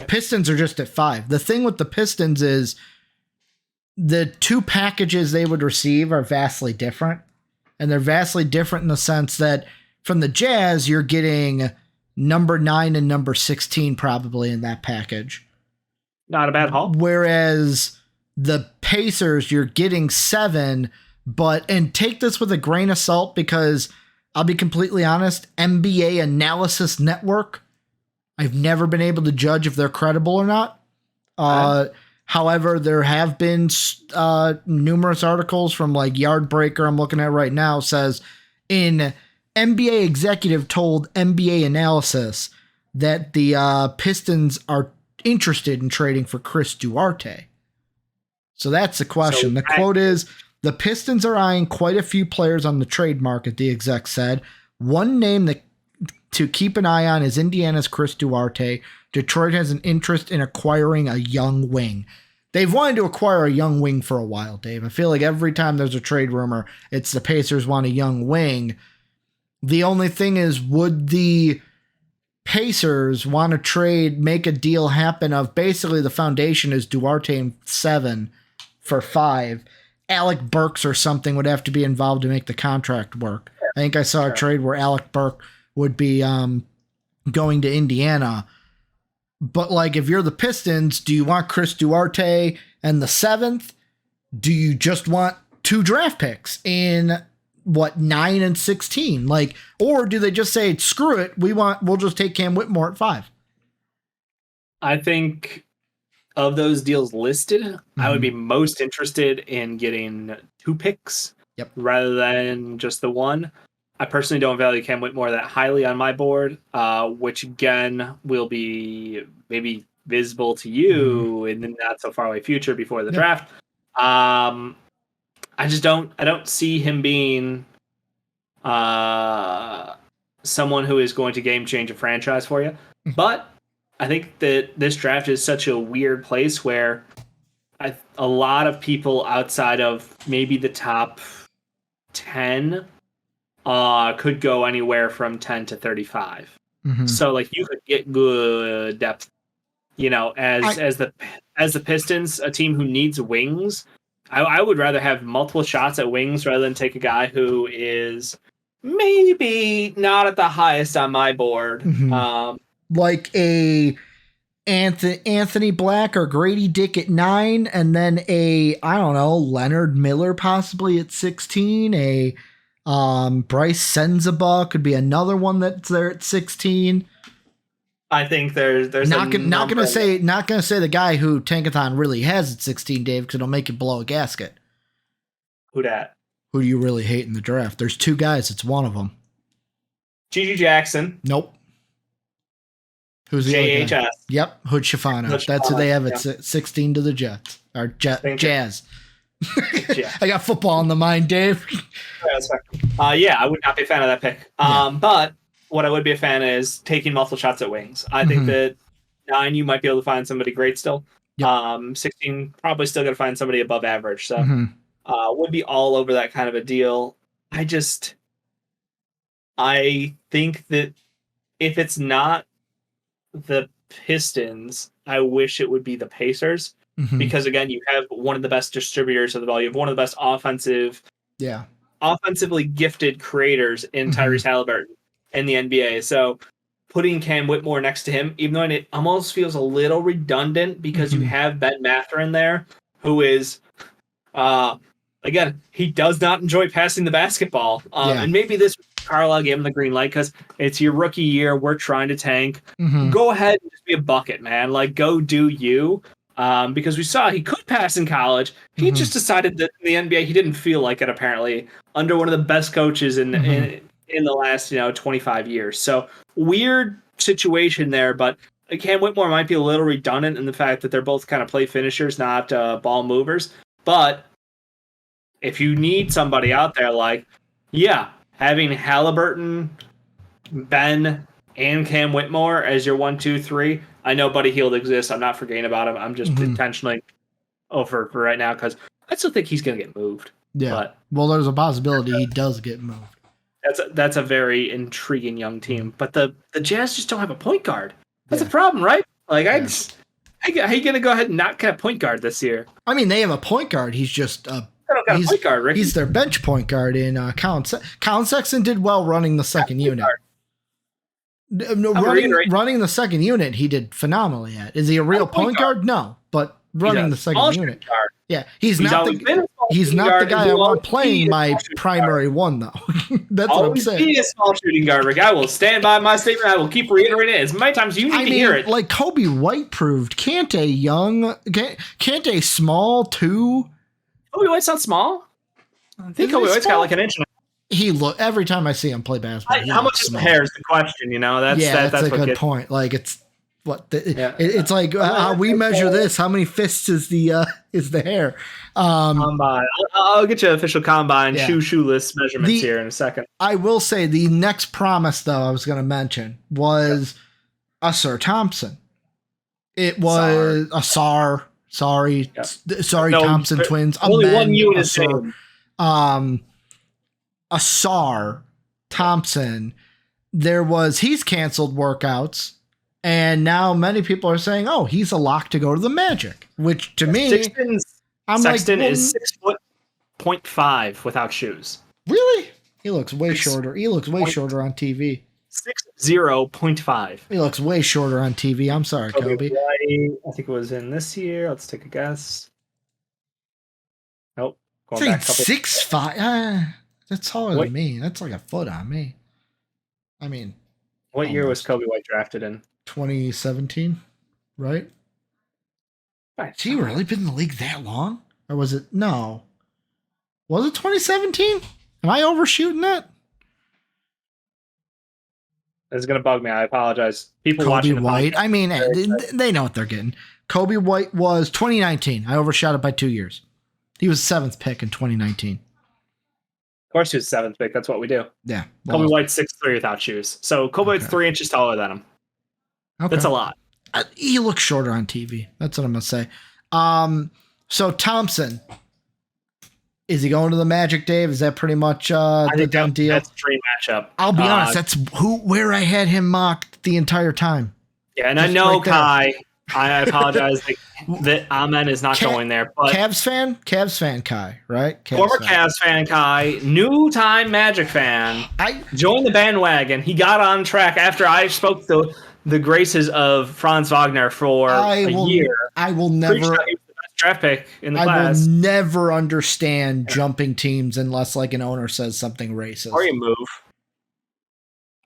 Pistons are just at 5. The thing with the Pistons is the 2 packages they would receive are vastly different. And they're vastly different in the sense that from the Jazz, you're getting number 9 and number 16 probably in that package. Not a bad haul. Whereas the Pacers, you're getting 7, and take this with a grain of salt because I'll be completely honest, NBA Analysis Network, I've never been able to judge if they're credible or not. However, there have been numerous articles from like Yardbreaker I'm looking at right now says in NBA executive told NBA Analysis that the Pistons are interested in trading for Chris Duarte. So that's the question. The quote is, the Pistons are eyeing quite a few players on the trade market, the exec said. One name that to keep an eye on is Indiana's Chris Duarte. Detroit has an interest in acquiring a young wing. They've wanted to acquire a young wing for a while, Dave. I feel like every time there's a trade rumor, it's the Pacers want a young wing. The only thing is, would the Pacers want to trade, make a deal happen of basically the foundation is Duarte and 7 for 5. Alec Burks or something would have to be involved to make the contract work. I think I saw a trade where Alec Burke would be going to Indiana. But like, if you're the Pistons, do you want Chris Duarte and the 7th? Do you just want 2 draft picks in 9 and 16? Like, or do they just say, screw it, we'll just take Cam Whitmore at 5? I think of those deals listed, I would be most interested in getting 2 picks rather than just the 1. I personally don't value Cam Whitmore that highly on my board, which again will be maybe visible to you in the not so far away future before the draft. I don't see him being someone who is going to game change a franchise for you. But I think that this draft is such a weird place where a lot of people outside of maybe the top 10 could go anywhere from 10 to 35. So like you could get good depth, as the Pistons, a team who needs wings. I would rather have multiple shots at wings rather than take a guy who is maybe not at the highest on my board. Like a Anthony Black or Grady Dick at 9, and then Leonard Miller possibly at 16, Bryce Sensabaugh could be another one that's there at 16. I think there's not gonna say the guy who Tankathon really has at 16, Dave, because it'll make you blow a gasket. Who dat? Who do you really hate in the draft? There's 2 guys. It's one of them. Gigi Jackson. Nope. Who's the other guy? JHS. Yep, Hood Schifano. That's who they have at 16 to the Jets. Or Jazz. I got football on the mind, Dave. I would not be a fan of that pick. But what I would be a fan is taking multiple shots at wings. I think that 9, you might be able to find somebody great still. Yep. 16, probably still going to find somebody above average. So Mhm. would be all over that kind of a deal. I think that if it's not the Pistons, I wish it would be the Pacers. Mhm. Because again, you have one of the best distributors of the ball. You have one of the best offensively gifted creators in Tyrese Halliburton in the NBA. So putting Cam Whitmore next to him, even though it almost feels a little redundant because you have Ben Mathurin there, who is, again, he does not enjoy passing the basketball. And maybe this Carlisle gave him the green light because it's your rookie year. We're trying to tank. Go ahead and just be a bucket, man. Like, go do you. Because we saw he could pass in college. He just decided that in the NBA he didn't feel like it, apparently, under one of the best coaches in the last 25 years. So weird situation there, but Cam Whitmore might be a little redundant in the fact that they're both kind of play finishers, not ball movers. But if you need somebody out there, having Halliburton, Ben, and Cam Whitmore as your 1, 2, 3. I know Buddy Hield exists. I'm not forgetting about him. I'm just intentionally over for right now because I still think he's going to get moved. Yeah. But well, there's a possibility he does get moved. That's a very intriguing young team. But the Jazz just don't have a point guard. That's a problem, right? Like, how you going to go ahead and not get a point guard this year? I mean, they have a point guard. He's just they don't got a point guard, Ricky. He's their bench point guard in Colin Sexton did well running the second unit. No, running the second unit, he did phenomenally at. Is he a real point guard? No, but running the second unit. Yeah, he's not the guy I want playing my primary one, though. That's what I'm saying. Be a small shooting guard, Rick. I will stand by my statement. I will keep reiterating it as many times as you need to hear it. Like Kobe White proved, can't a small two? Kobe White's not small. I think Kobe White's got like an inch and a half. Every time I see him play basketball. How much is the hair is the question, That's a good point. Like it's it's like how we measure this. How many fists is the hair? Combine. I'll get you official combine shoeless measurements here in a second. I will say the next promise though I was going to mention was Sir Thompson. It was a Sar. Sorry, Thompson twins. Only one unit. Asar Thompson, he's canceled workouts, and now many people are saying, "Oh, he's a lock to go to the Magic." Which to me, Sexton is 6'5" without shoes. Really? He looks way shorter. He looks way shorter on TV. 6'0.5". He looks way shorter on TV. I'm sorry, Kobe. I think it was in this year. Let's take a guess. Nope. Going back 6'5". That's taller than me. That's like a foot on me. I mean, what year was Kobe White drafted in? 2017, right? Has he really been in the league that long? Or was it? No. Was it 2017? Am I overshooting that? It's going to bug me. I apologize. People Kobe watching White. I mean, they know what they're getting. Kobe White was 2019. I overshot it by 2 years. He was 7th pick in 2019. Of course, he was 7th pick. That's what we do. Yeah. Well, Kobe White's 6'3" without shoes. So Kobe White's 3 inches taller than him. Okay. That's a lot. He looks shorter on TV. That's what I'm going to say. So Thompson, is he going to the Magic, Dave? Is that pretty much the done deal? That's a dream matchup. I'll be honest. That's where I had him mocked the entire time. Yeah, and just I know Kai. I apologize that Amen is not going there. But Cavs fan Kai, right? Former Cavs fan Kai, new time Magic fan. I joined the bandwagon. He got on track after I spoke the graces of Franz Wagner for a year. I will never. He was the best draft pick in the class. I will never understand jumping teams unless like an owner says something racist. Or you move.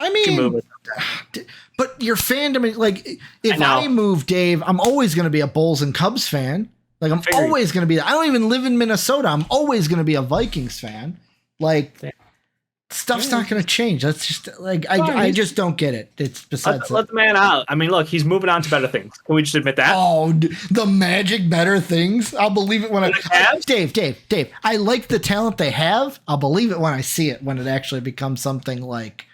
I mean, but your fandom, like, if I move, Dave, I'm always going to be a Bulls and Cubs fan. Like, I'm always going to be. I don't even live in Minnesota. I'm always going to be a Vikings fan. Like, stuff's not going to change. That's just like I just don't get it. It's besides. Let the man out. I mean, look, he's moving on to better things. Can we just admit that? Oh, the Magic, better things. I'll believe it when Dave. I like the talent they have. I'll believe it when I see it. When it actually becomes something like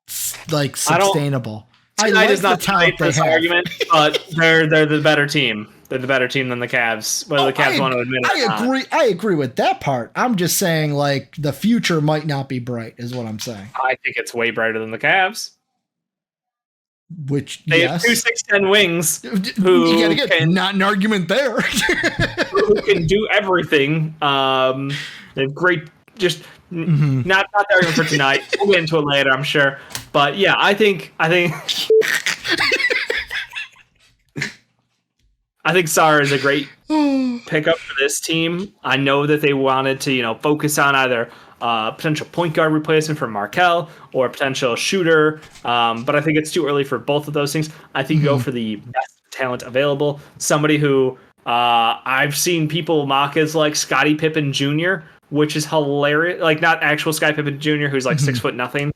sustainable. I like the talent they have. Argument, but they're the better team. they're the better team than the Cavs, whether the Cavs want to admit it or not. I agree with that part. I'm just saying, like, the future might not be bright, is what I'm saying. I think it's way brighter than the Cavs. Which, they have 2 6'10" wings who you gotta get not an argument there. who can do everything. They have great, just not the argument for tonight. We'll get into it later, I'm sure. But yeah, I think I think Sarr is a great pickup for this team. I know that they wanted to, focus on either potential point guard replacement for Markelle or a potential shooter, but I think it's too early for both of those things. I think go for the best talent available. Somebody who I've seen people mock as like Scottie Pippen Jr., which is hilarious. Like not actual Scottie Pippen Jr., who's like 6'0".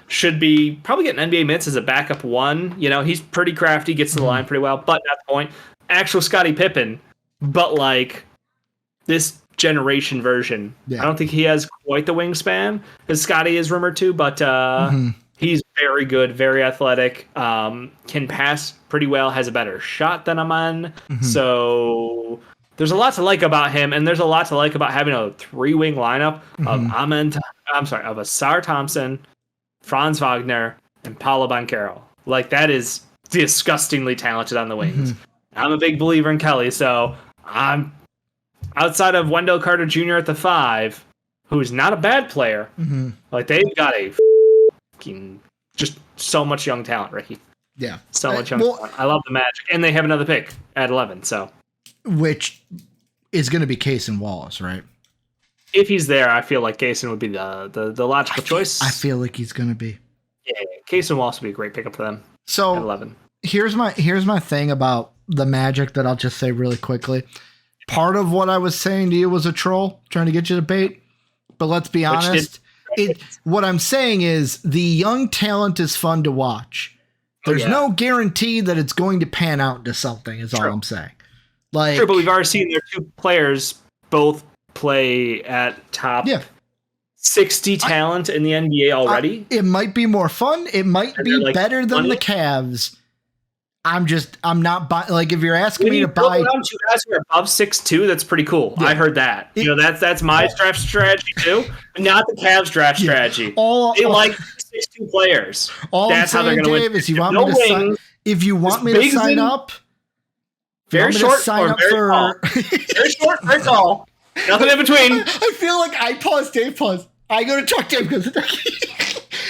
Should be probably getting NBA minutes as a backup one. He's pretty crafty, gets to the line pretty well, but at the point. Actual Scottie Pippen, but like this generation version. Yeah. I don't think he has quite the wingspan as Scottie is rumored to, but he's very good, very athletic, can pass pretty well, has a better shot than Aman. So there's a lot to like about him, and there's a lot to like about having a 3-wing lineup of Ausar Thompson, Franz Wagner, and Paolo Banchero. Like that is disgustingly talented on the wings. I'm a big believer in Kelly, so I'm outside of Wendell Carter Jr. at the 5, who's not a bad player. Like they've got a just so much young talent, Ricky. Yeah, so much young talent. I love the Magic, and they have another pick at 11. So, which is going to be Cason Wallace, right? If he's there, I feel like Cason would be the logical choice. I feel like he's going to be. Yeah, Cason Wallace would be a great pickup for them. So at 11. Here's my thing about the Magic that I'll just say really quickly. Part of what I was saying to you was a troll trying to get you to bait, but let's be honest. What I'm saying is the young talent is fun to watch. There's no guarantee that it's going to pan out into something is all I'm saying. Like, true, but we've already seen their 2 players both play at top 60 talent in the NBA already. It might be more fun. It might be better than the Cavs. I'm not buying. Like, if you're asking me to buy 2 guys who are above 6'2", that's pretty cool. Yeah. I heard that. That's my draft strategy too, not the Cavs draft strategy. They like 6'2" players. That's how they're going to win. If you want me to sign up, very short or very tall. Very short, very tall. Nothing in between. I feel like Dave pause. I go to talk to him because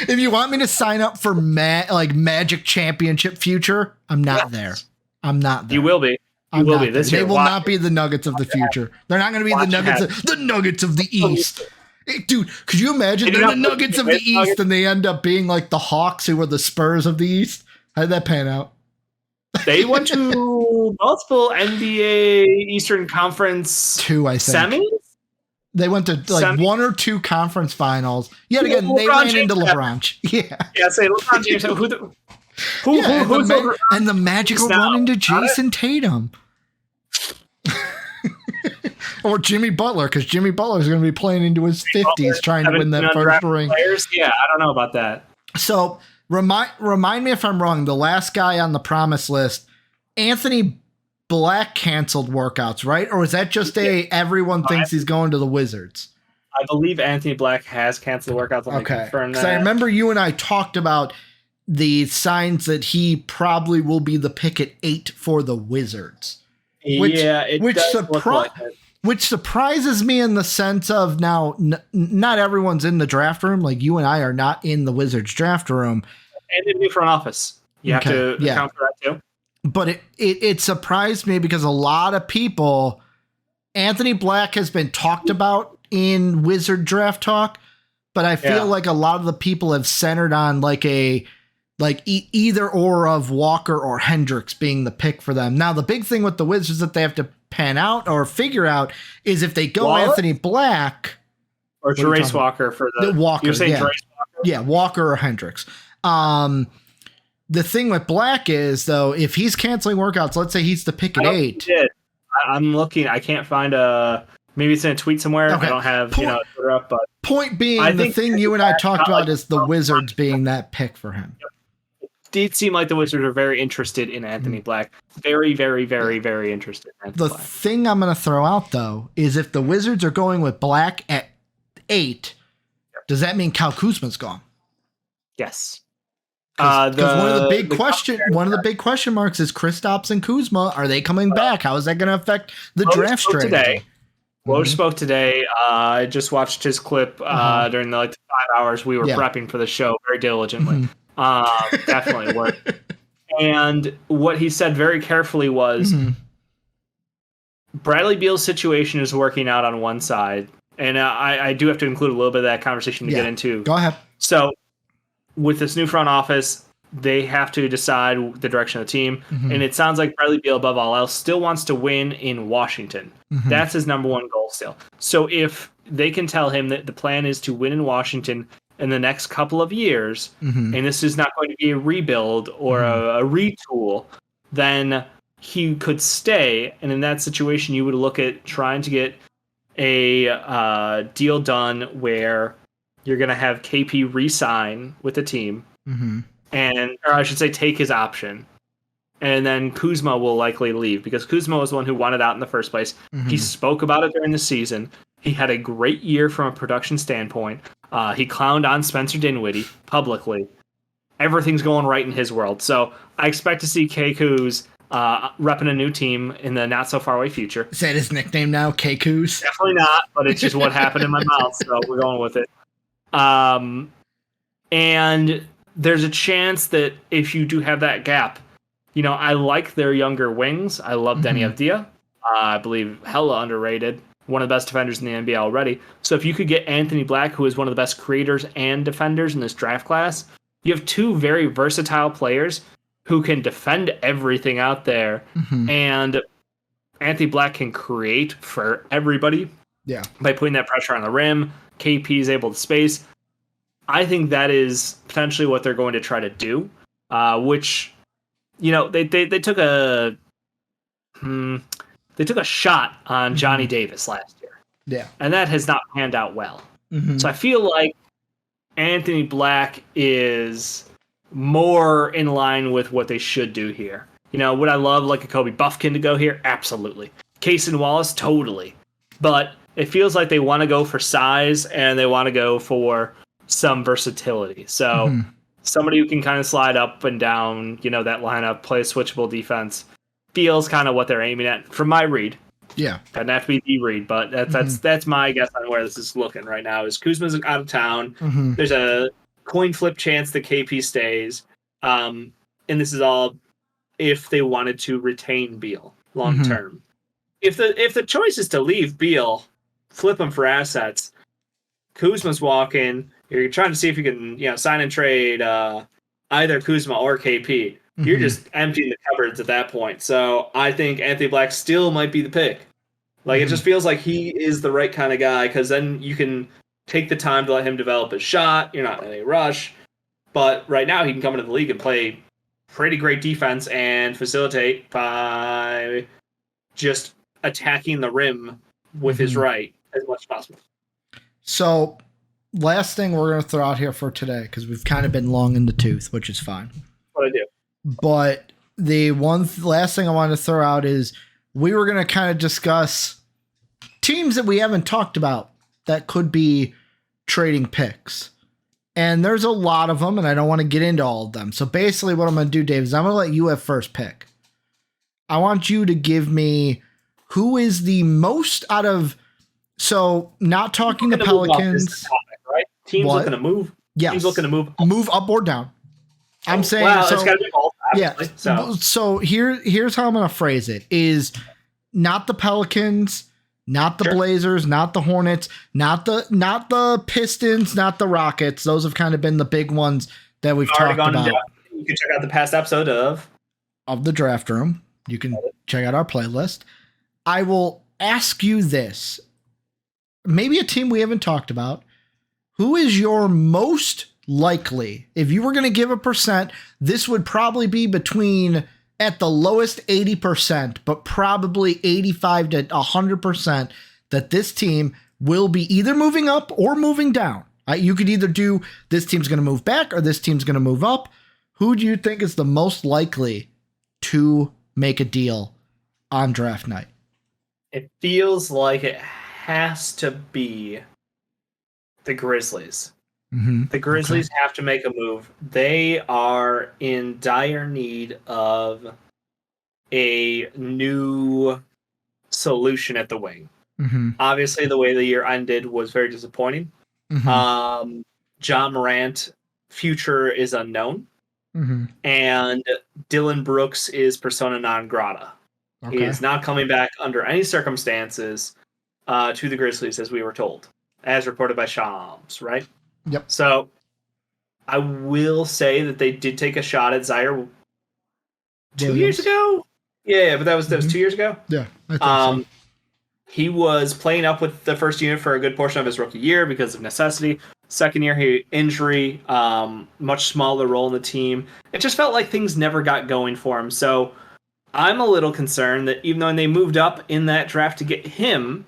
if you want me to sign up for Magic Championship future, I'm not there. I'm not there. You will be. You will be this year. They will not be the Nuggets of the future. They're not going to be the Nuggets of the East. Dude, could you imagine they're the Nuggets of the East and they end up being like the Hawks who were the Spurs of the East? How did that pan out? They went to multiple NBA Eastern Conference 2, I think. Semis? They went to one or 2 conference finals. Yet again, they ran into LeBron. Yeah, say LeBron James. And the Magic will run into Jason Tatum. Or Jimmy Butler, because Jimmy Butler is going to be playing into his 50s trying to win that first ring. Yeah, I don't know about that. So remind me if I'm wrong. The last guy on the promise list, Anthony Black canceled workouts, right? Or was that just everyone thinks he's going to the Wizards? I believe Anthony Black has canceled workouts. Okay. Because I remember you and I talked about the signs that he probably will be the pick at 8 for the Wizards. Which surprises me in the sense of now not everyone's in the draft room. Like you and I are not in the Wizards draft room. And in the front office. You have to account for that too. But it surprised me because a lot of people, Anthony Black has been talked about in Wizard draft talk, but I feel like a lot of the people have centered on either or of Walker or Hendricks being the pick for them. Now, the big thing with the Wizards that they have to pan out or figure out is if they go Anthony Black or Jarace Walker for the Walker. You're saying Jarace Walker? Yeah, Walker or Hendricks. The thing with Black is, though, if he's canceling workouts, let's say he's the pick at 8. I'm looking. I can't find maybe it's in a tweet somewhere. Okay. I don't have Twitter up, but point being, the thing you and I talked about is the Wizards being that pick for him. did seem like the Wizards are very interested in Anthony Black. Very, very, very, very interested in Anthony The Black. thing I'm going to throw out, though, is if the Wizards are going with Black at 8, does that mean Kyle Kuzma's gone? Yes. Because one of the big question marks is Kristaps and Kuzma. Are they coming back? How is that going to affect the draft strategy? Woj spoke today. I just watched his clip during the 5 hours we were prepping for the show very diligently. Definitely worked. And what he said very carefully was Bradley Beal's situation is working out on one side. And I do have to include a little bit of that conversation to get into. Go ahead. So with this new front office, they have to decide the direction of the team. And it sounds like Bradley Beal, above all else, still wants to win in Washington. That's his number one goal still. So if they can tell him that the plan is to win in Washington in the next couple of years, and this is not going to be a rebuild or a retool, then he could stay. And in that situation, you would look at trying to get a deal done where you're going to have KP re-sign with the team, or I should say take his option. And then Kuzma will likely leave because Kuzma was the one who wanted out in the first place. He spoke about it during the season. He had a great year from a production standpoint. He clowned on Spencer Dinwiddie publicly. Everything's going right in his world. So I expect to see K-Kuz repping a new team in the not so far away future. Is that his nickname now, K-Kuz? Definitely not, but it's just what happened in my mouth, so we're going with it. And there's a chance that if you do have that gap, I like their younger wings. I love Denny Avdija. I believe hella underrated. One of the best defenders in the NBA already. So if you could get Anthony Black, who is one of the best creators and defenders in this draft class, you have two very versatile players who can defend everything out there. And Anthony Black can create for everybody by putting that pressure on the rim. KP is able to space. I think that is potentially what they're going to try to do, which, they took a shot on Johnny Davis last year. Yeah. And that has not panned out well. So I feel like Anthony Black is more in line with what they should do here. Would I love like a Kobe Buffkin to go here? Absolutely. Cason Wallace? Totally. But it feels like they want to go for size and they want to go for some versatility. So somebody who can kind of slide up and down, that lineup, play a switchable defense, feels kind of what they're aiming at from my read. Yeah. Doesn't have to be the read, but that's my guess on where this is looking right now. Is Kuzma's out of town. There's a coin flip chance that KP stays. And this is all if they wanted to retain Beal long term. If the choice is to leave Beal, flip him for assets, Kuzma's walking. You're trying to see if you can, sign and trade either Kuzma or KP. You're just emptying the cupboards at that point. So I think Anthony Black still might be the pick. It just feels like he is the right kind of guy because then you can take the time to let him develop his shot. You're not in a rush. But right now he can come into the league and play pretty great defense and facilitate by just attacking the rim with his right as much as possible. So last thing we're going to throw out here for today, because we've kind of been long in the tooth, which is fine. What I do. But the last thing I wanted to throw out is we were going to kind of discuss teams that we haven't talked about that could be trading picks. And there's a lot of them, and I don't want to get into all of them. So basically what I'm going to do, Dave, is I'm going to let you have first pick. I want you to give me who is the most out of... So not talking the Pelicans... Topic, right? Teams looking to move? Yes. Teams looking to move? Move up or down. I'm saying... Well, it's got to be both. Yeah. So here's how I'm going to phrase it is not the Pelicans, not the Blazers, not the Hornets, not the Pistons, not the Rockets. Those have kind of been the big ones that we've talked about. You can check out the past episode of the Draft Room. You can check out our playlist. I will ask you this. Maybe a team we haven't talked about. Who is your most likely, if you were going to give a percent, this would probably be between at the lowest 80%, but probably 85 to 100% that this team will be either moving up or moving down. You could either do this team's going to move back or this team's going to move up. who do you think is the most likely to make a deal on draft night? It feels like it has to be the Grizzlies. Mm-hmm. The Grizzlies have to make a move. They are in dire need of a new solution at the wing. Mm-hmm. Obviously, the way the year ended was very disappointing. Mm-hmm. John Morant, future is unknown. Mm-hmm. And Dylan Brooks is persona non grata. Okay. He is not coming back under any circumstances to the Grizzlies, as we were told, as reported by Shams, right? Yep. So I will say that they did take a shot at Zion 2 years ago. Yeah, but that was 2 years ago. Yeah, I think so. He was playing up with the first unit for a good portion of his rookie year because of necessity. Second year, injury, much smaller role in the team. It just felt like things never got going for him. So I'm a little concerned that even though they moved up in that draft to get him,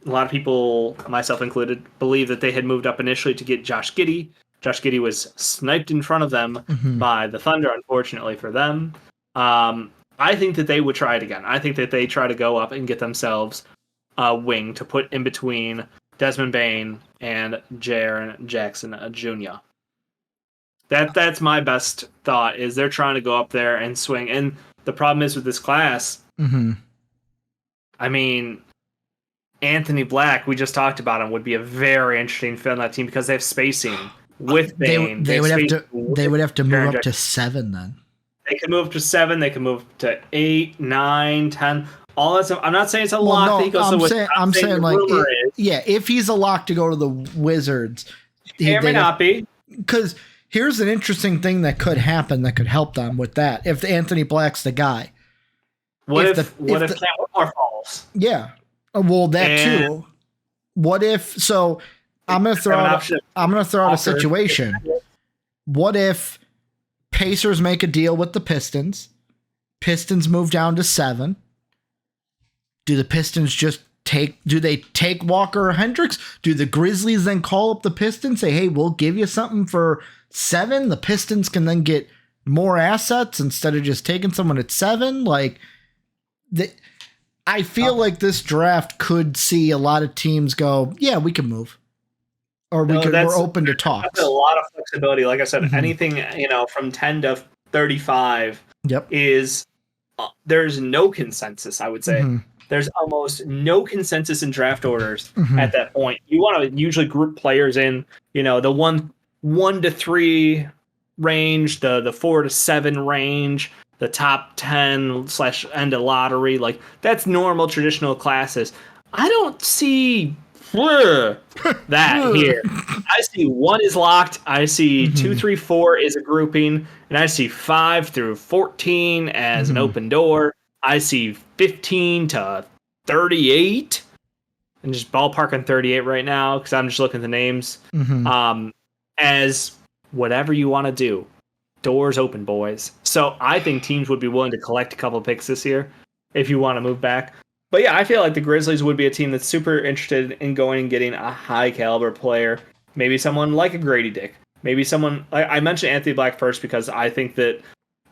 a lot of people, myself included, believe that they had moved up initially to get Josh Giddey. Josh Giddey was sniped in front of them by the Thunder, unfortunately for them. I think that they would try it again. I think that they try to go up and get themselves a wing to put in between Desmond Bane and Jaren Jackson Jr. That's my best thought, is they're trying to go up there and swing. And the problem is with this class, I mean, Anthony Black, we just talked about him, would be a very interesting fit on that team because they have spacing with Bane. They would have to move up to 7 then. They could move up to 7. They could move to 8, 9, 10. All that stuff. I'm not saying it's a lock. I'm saying like, if he's a lock to go to the Wizards, he may not be. Because here's an interesting thing that could happen that could help them with that. If Anthony Black's the guy, what if Cam Whitmore falls? Yeah, well too. What if? So I'm gonna throw out a situation. What if Pacers make a deal with the Pistons? Pistons move down to 7. Do the Pistons just take Walker or Hendricks? Do the Grizzlies then call up the Pistons, say, hey, we'll give you something for 7? The Pistons can then get more assets instead of just taking someone at 7. Like, I feel like this draft could see a lot of teams go, yeah, we can move. Or we're open to talks. A lot of flexibility. Like I said, anything, from 10 to 35 is there's no consensus, I would say. There's almost no consensus in draft orders at that point. You want to usually group players in, the 1 to 3 range, the 4 to 7 range, the top 10 / end of lottery. Like, that's normal traditional classes. I don't see that here. I see 1 is locked. I see 2, 3, 4 is a grouping, and I see 5 through 14 as an open door. I see 15 to 38, and just ballparking 38 right now because I'm just looking at the names. As whatever you want to do, doors open, boys. So I think teams would be willing to collect a couple of picks this year if you want to move back. But yeah, I feel like the Grizzlies would be a team that's super interested in going and getting a high caliber player. Maybe someone like a Grady Dick. Maybe someone, I mentioned Anthony Black first because I think that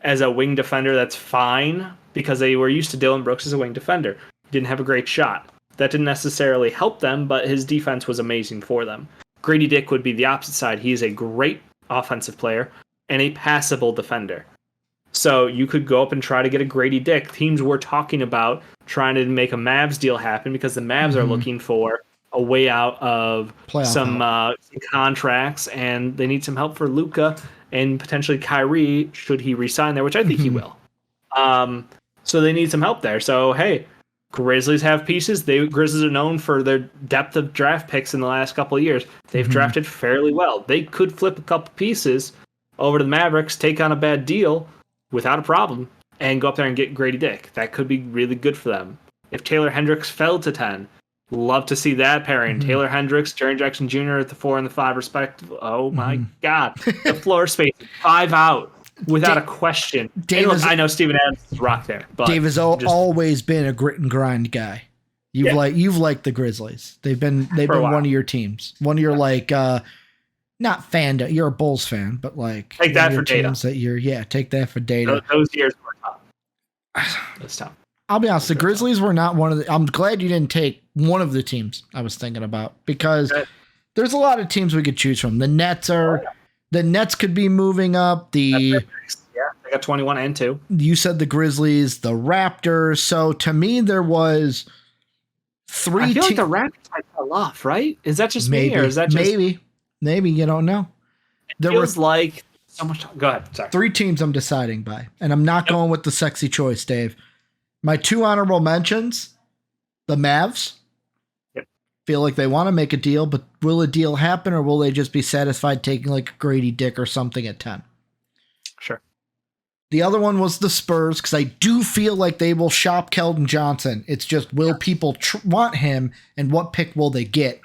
as a wing defender, that's fine because they were used to Dylan Brooks as a wing defender. Didn't have a great shot. That didn't necessarily help them, but his defense was amazing for them. Grady Dick would be the opposite side. He is a great offensive player and a passable defender. So you could go up and try to get a Grady Dick. Teams were talking about trying to make a Mavs deal happen because the Mavs are looking for a way out of some contracts, and they need some help for Luka and potentially Kyrie should he resign there, which I think he will. So they need some help there. So, hey, Grizzlies have pieces. Grizzlies are known for their depth of draft picks in the last couple of years. They've drafted fairly well. They could flip a couple pieces over to the Mavericks, take on a bad deal without a problem, and go up there and get Grady Dick. That could be really good for them. If Taylor Hendricks fell to 10, love to see that pairing. Taylor Hendricks, Jaren Jackson Jr. at the 4 and the 5 respectively. Oh my God. The floor space, 5 out without a question. Look, I know Steven Adams is rock there. But Dave has always been a grit and grind guy. You've liked the Grizzlies. They've been one of your teams. One of your not fandom. You're a Bulls fan, but like take that for data. Take that for data. Those years were tough. It's tough. I'll be honest. The Grizzlies were not one of the. I'm glad you didn't take one of the teams I was thinking about because there's a lot of teams we could choose from. The Nets are. The Nets could be moving up. They got 21 and 2. You said the Grizzlies, the Raptors. So to me, there was 3. I feel like the Raptors fell off, right? Is that just me, or is that just maybe you don't know? There was like so much. Go ahead. Sorry. 3 teams I'm deciding by, and I'm not going with the sexy choice, Dave. My 2 honorable mentions: the Mavs. Feel like they want to make a deal, but will a deal happen, or will they just be satisfied taking like a Grady Dick or something at 10? Sure. The other one was the Spurs, because I do feel like they will shop Keldon Johnson. It's just, will people want him, and what pick will they get?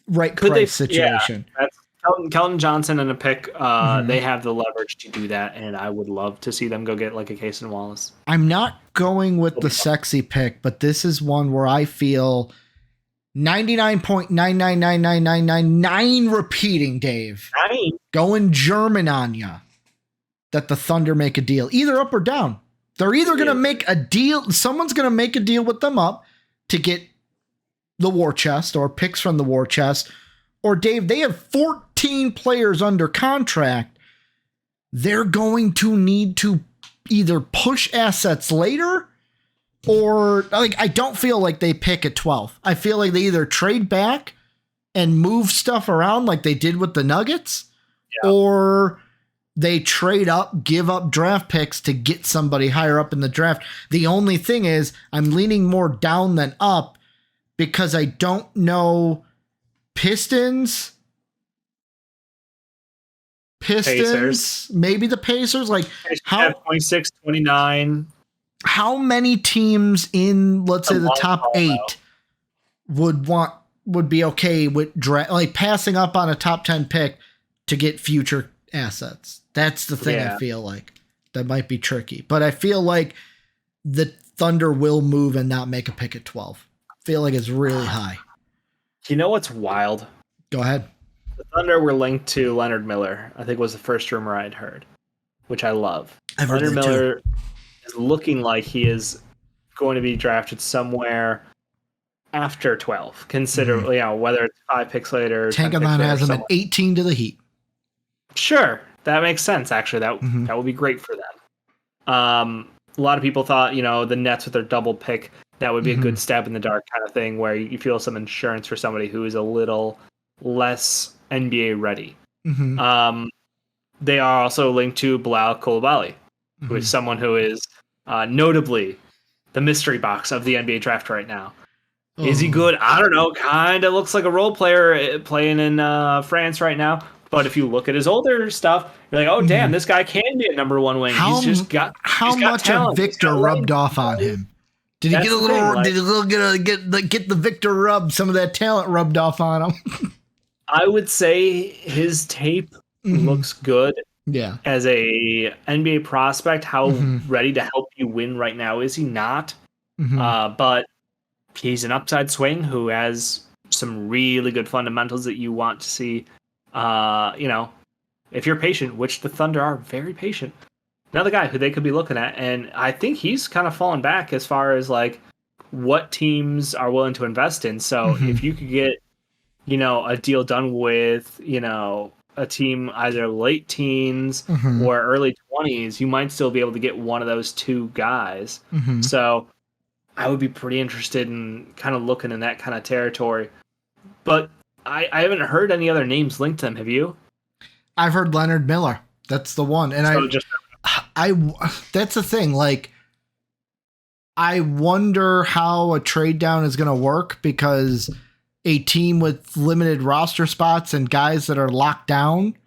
Right price situation. Yeah, that's Keldon Johnson and a pick. They have the leverage to do that, and I would love to see them go get like a Cason Wallace. I'm not going with the sexy pick, but this is one where I feel 99.999999 repeating, Dave. 9. Going German on ya. That the Thunder make a deal, either up or down. They're either going to make a deal. Someone's going to make a deal with them up to get the war chest or picks from the war chest. Or Dave, they have 14 players under contract. They're going to need to either push assets later, or like, I don't feel like they pick at 12. I feel like they either trade back and move stuff around like they did with the Nuggets, or they trade up, give up draft picks to get somebody higher up in the draft. The only thing is I'm leaning more down than up because I don't know. Pistons, Pacers. Maybe the Pacers. Like how 26, 29. How many teams in, let's say, the top 8 would be okay with like passing up on a top 10 pick to get future assets? That's the thing. I feel like that might be tricky, but I feel like the Thunder will move and not make a pick at 12. I feel like it's really high. You know what's wild? Go ahead. The Thunder were linked to Leonard Miller. I think was the first rumor I'd heard, which I love. Leonard Miller is looking like he is going to be drafted somewhere after 12. Consider, whether it's 5 picks later. Tankathon has him at 18 to the Heat. Sure, that makes sense. Actually, that would be great for them. A lot of people thought, the Nets with their double pick, that would be a good stab in the dark kind of thing, where you feel some insurance for somebody who is a little less NBA ready. They are also linked to Bilal Coulibaly, who is someone who is notably the mystery box of the NBA draft right now. Is he good? I don't know. Kind of looks like a role player playing in France right now. But if you look at his older stuff, you're like, oh, damn, this guy can be a number 1 wing. He's just got how much of Victor rubbed off on him? Did he get a little? Did he get the Victor rub? Some of that talent rubbed off on him. I would say his tape looks good. Yeah. As a NBA prospect, how ready to help you win right now is he not? But he's an upside swing who has some really good fundamentals that you want to see. If you're patient, which the Thunder are very patient. Another guy who they could be looking at, and I think he's kind of fallen back as far as like what teams are willing to invest in. So if you could get, a deal done with, a team either late teens or early 20s, you might still be able to get one of those 2 guys. So I would be pretty interested in kind of looking in that kind of territory. But I haven't heard any other names linked to them. Have you? I've heard Leonard Miller. That's the one. And that's the thing. Like, I wonder how a trade down is going to work, because a team with limited roster spots and guys that are locked down,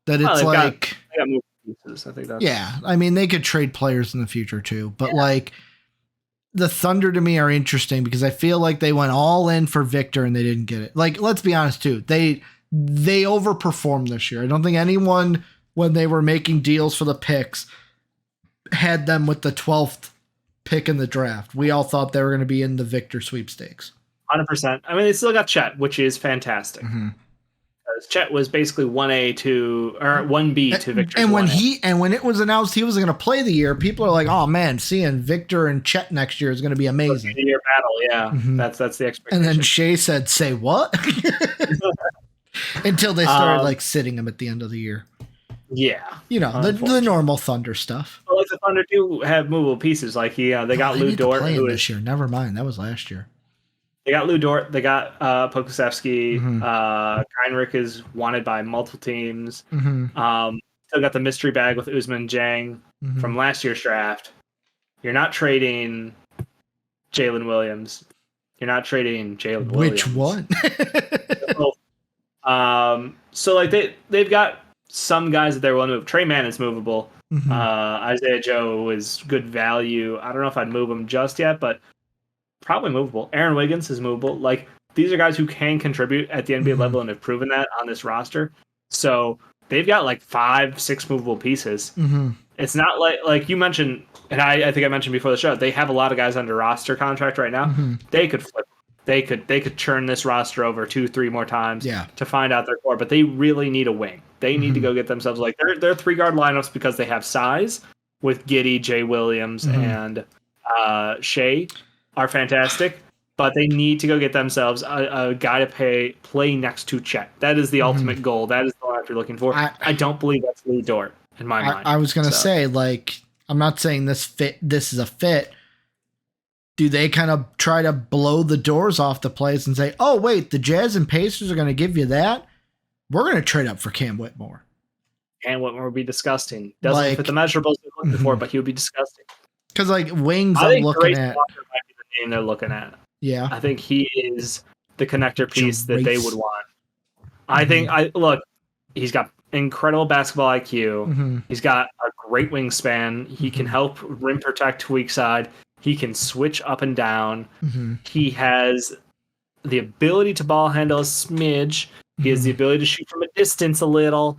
that it's like, they got moving pieces. I think that's, I mean, they could trade players in the future too, but like the Thunder to me are interesting because I feel like they went all in for Victor and they didn't get it. Like, let's be honest too. They overperformed this year. I don't think anyone, when they were making deals for the picks, had them with the 12th pick in the draft. We all thought they were going to be in the Victor sweepstakes. 100%. I mean, they still got Chet, which is fantastic. was. Chet was basically 1A to or 1B to Victor. And when it was announced he was going to play the year, people are like, "Oh man, seeing Victor and Chet next year is going to be amazing." The year battle, yeah. Mm-hmm. That's the expectation. And then Shea said, "Say what?" Until they started like sitting him at the end of the year. Yeah, the normal Thunder stuff. Well, like the Thunder do have movable pieces. Like they got Lou Dort this year. Never mind, that was last year. They got Lou Dort. They got Pokusevski. Mm-hmm. Heinrich is wanted by multiple teams. Mm-hmm. Still got the mystery bag with Usman Jang from last year's draft. You're not trading Jalen Williams. You're not trading Jalen Williams. Which one? So like they've got some guys that they're willing to move. Trey Mann is movable. Mm-hmm. Isaiah Joe is good value. I don't know if I'd move him just yet, but probably movable. Aaron Wiggins is movable. Like these are guys who can contribute at the NBA level and have proven that on this roster. So they've got like 5-6 movable pieces. Mm-hmm. It's not like you mentioned, and I think I mentioned before the show, they have a lot of guys under roster contract right now. Mm-hmm. They could flip. They could churn this roster over 2-3 more times to find out their core, but they really need a wing. They need to go get themselves like their 3-guard lineups because they have size with Giddey, Jay Williams, and Shea are fantastic, but they need to go get themselves a guy to play next to Chet. That is the ultimate goal. That is the lineup you're looking for. I don't believe that's Lou Dort in my mind. I was gonna say, like, I'm not saying this is a fit. Do they kind of try to blow the doors off the place and say, oh, wait, the Jazz and Pacers are going to give you that? We're going to trade up for Cam Whitmore. Cam Whitmore would be disgusting. Doesn't fit the measurables they're looking for, but he would be disgusting. Because, like, wings I'm looking at. Walker might be the name they're looking at. Yeah. I think he is the connector piece that they would want. I think, look, he's got incredible basketball IQ. Mm-hmm. He's got a great wingspan. He can help rim protect to weak side. He can switch up and down. Mm-hmm. He has the ability to ball handle a smidge. He has the ability to shoot from a distance a little.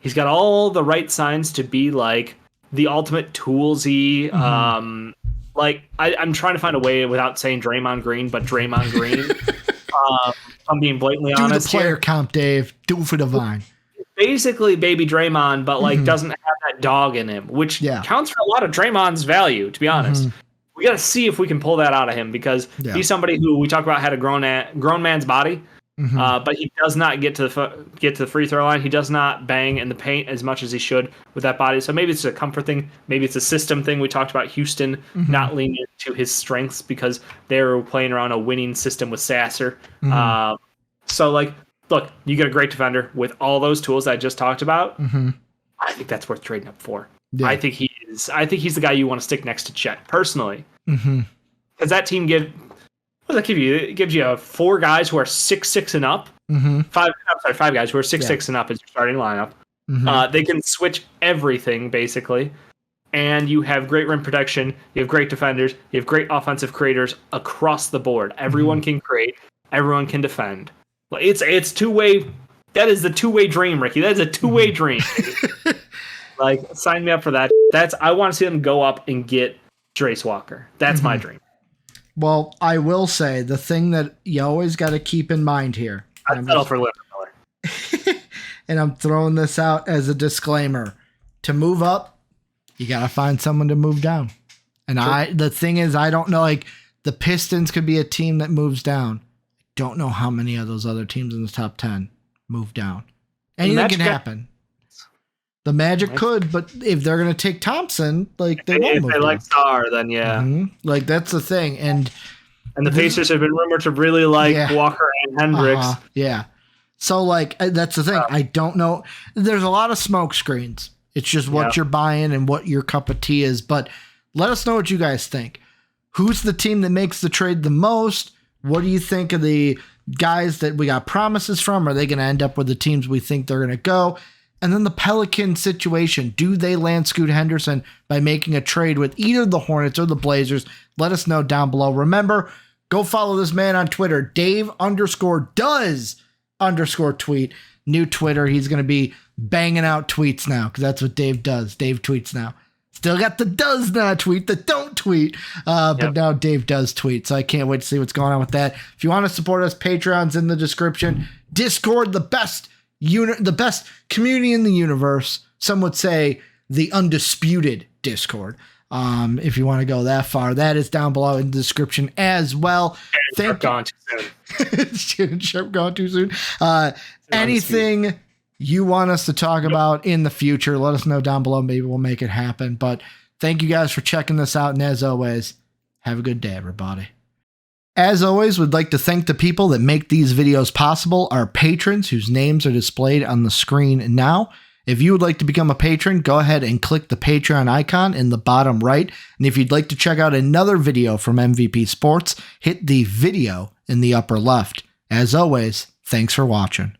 He's got all the right signs to be like the ultimate toolsy. I'm trying to find a way without saying Draymond Green, but Draymond Green. I'm being blatantly honest. Do the player comp, Dave. Do it for the vine. Basically, baby Draymond, but doesn't have that dog in him, which counts for a lot of Draymond's value, to be honest. We got to see if we can pull that out of him because he's somebody who we talk about had a grown man's body, but he does not get to the free throw line. He does not bang in the paint as much as he should with that body. So maybe it's a comfort thing. Maybe it's a system thing. We talked about Houston not leaning into his strengths because they were playing around a winning system with Sasser. So like, look, you get a great defender with all those tools I just talked about. I think that's worth trading up for. Yeah. I think he's the guy you want to stick next to Chet personally, because that team what does that give you? It gives you 4 guys who are 6'6" and up. 5 guys who are 6'6" and up as your starting lineup. They can switch everything basically, and you have great rim protection. You have great defenders. You have great offensive creators across the board. Everyone can create. Everyone can defend. It's two-way. That is the two-way dream, Ricky. That is a two-way dream. Like, sign me up for that. I want to see them go up and get Trace Walker. That's my dream. Well, I will say the thing that you always got to keep in mind here. I'd settle for Miller. And I'm throwing this out as a disclaimer. To move up, you got to find someone to move down. And the thing is, I don't know, like, the Pistons could be a team that moves down. Don't know how many of those other teams in the top 10 move down. Anything can happen. The Magic could, but if they're going to take Thompson, like they won't move down. If they like Star, then like that's the thing. And the Pacers have been rumored to really like Walker and Hendricks. So like that's the thing. I don't know. There's a lot of smoke screens. It's just what you're buying and what your cup of tea is. But let us know what you guys think. Who's the team that makes the trade the most? What do you think of the guys that we got promises from? Are they going to end up with the teams we think they're going to go? And then the Pelican situation. Do they land Scoot Henderson by making a trade with either the Hornets or the Blazers? Let us know down below. Remember, go follow this man on Twitter, Dave_does_tweet. New Twitter. He's going to be banging out tweets now because that's what Dave does. Dave tweets now. Still got the does not tweet, the don't tweet. But now Dave does tweet. So I can't wait to see what's going on with that. If you want to support us, Patreon's in the description. Discord, the best the best community in the universe. Some would say the undisputed Discord. If you want to go that far, that is down below in the description as well. Thank you. Gone too soon. Gone too soon. Anything you want us to talk about in the future, let us know down below. Maybe we'll make it happen. But thank you guys for checking this out. And as always, have a good day, everybody. As always, we'd like to thank the people that make these videos possible, our patrons whose names are displayed on the screen now. If you would like to become a patron, go ahead and click the Patreon icon in the bottom right. And if you'd like to check out another video from MVP Sports, hit the video in the upper left. As always, thanks for watching.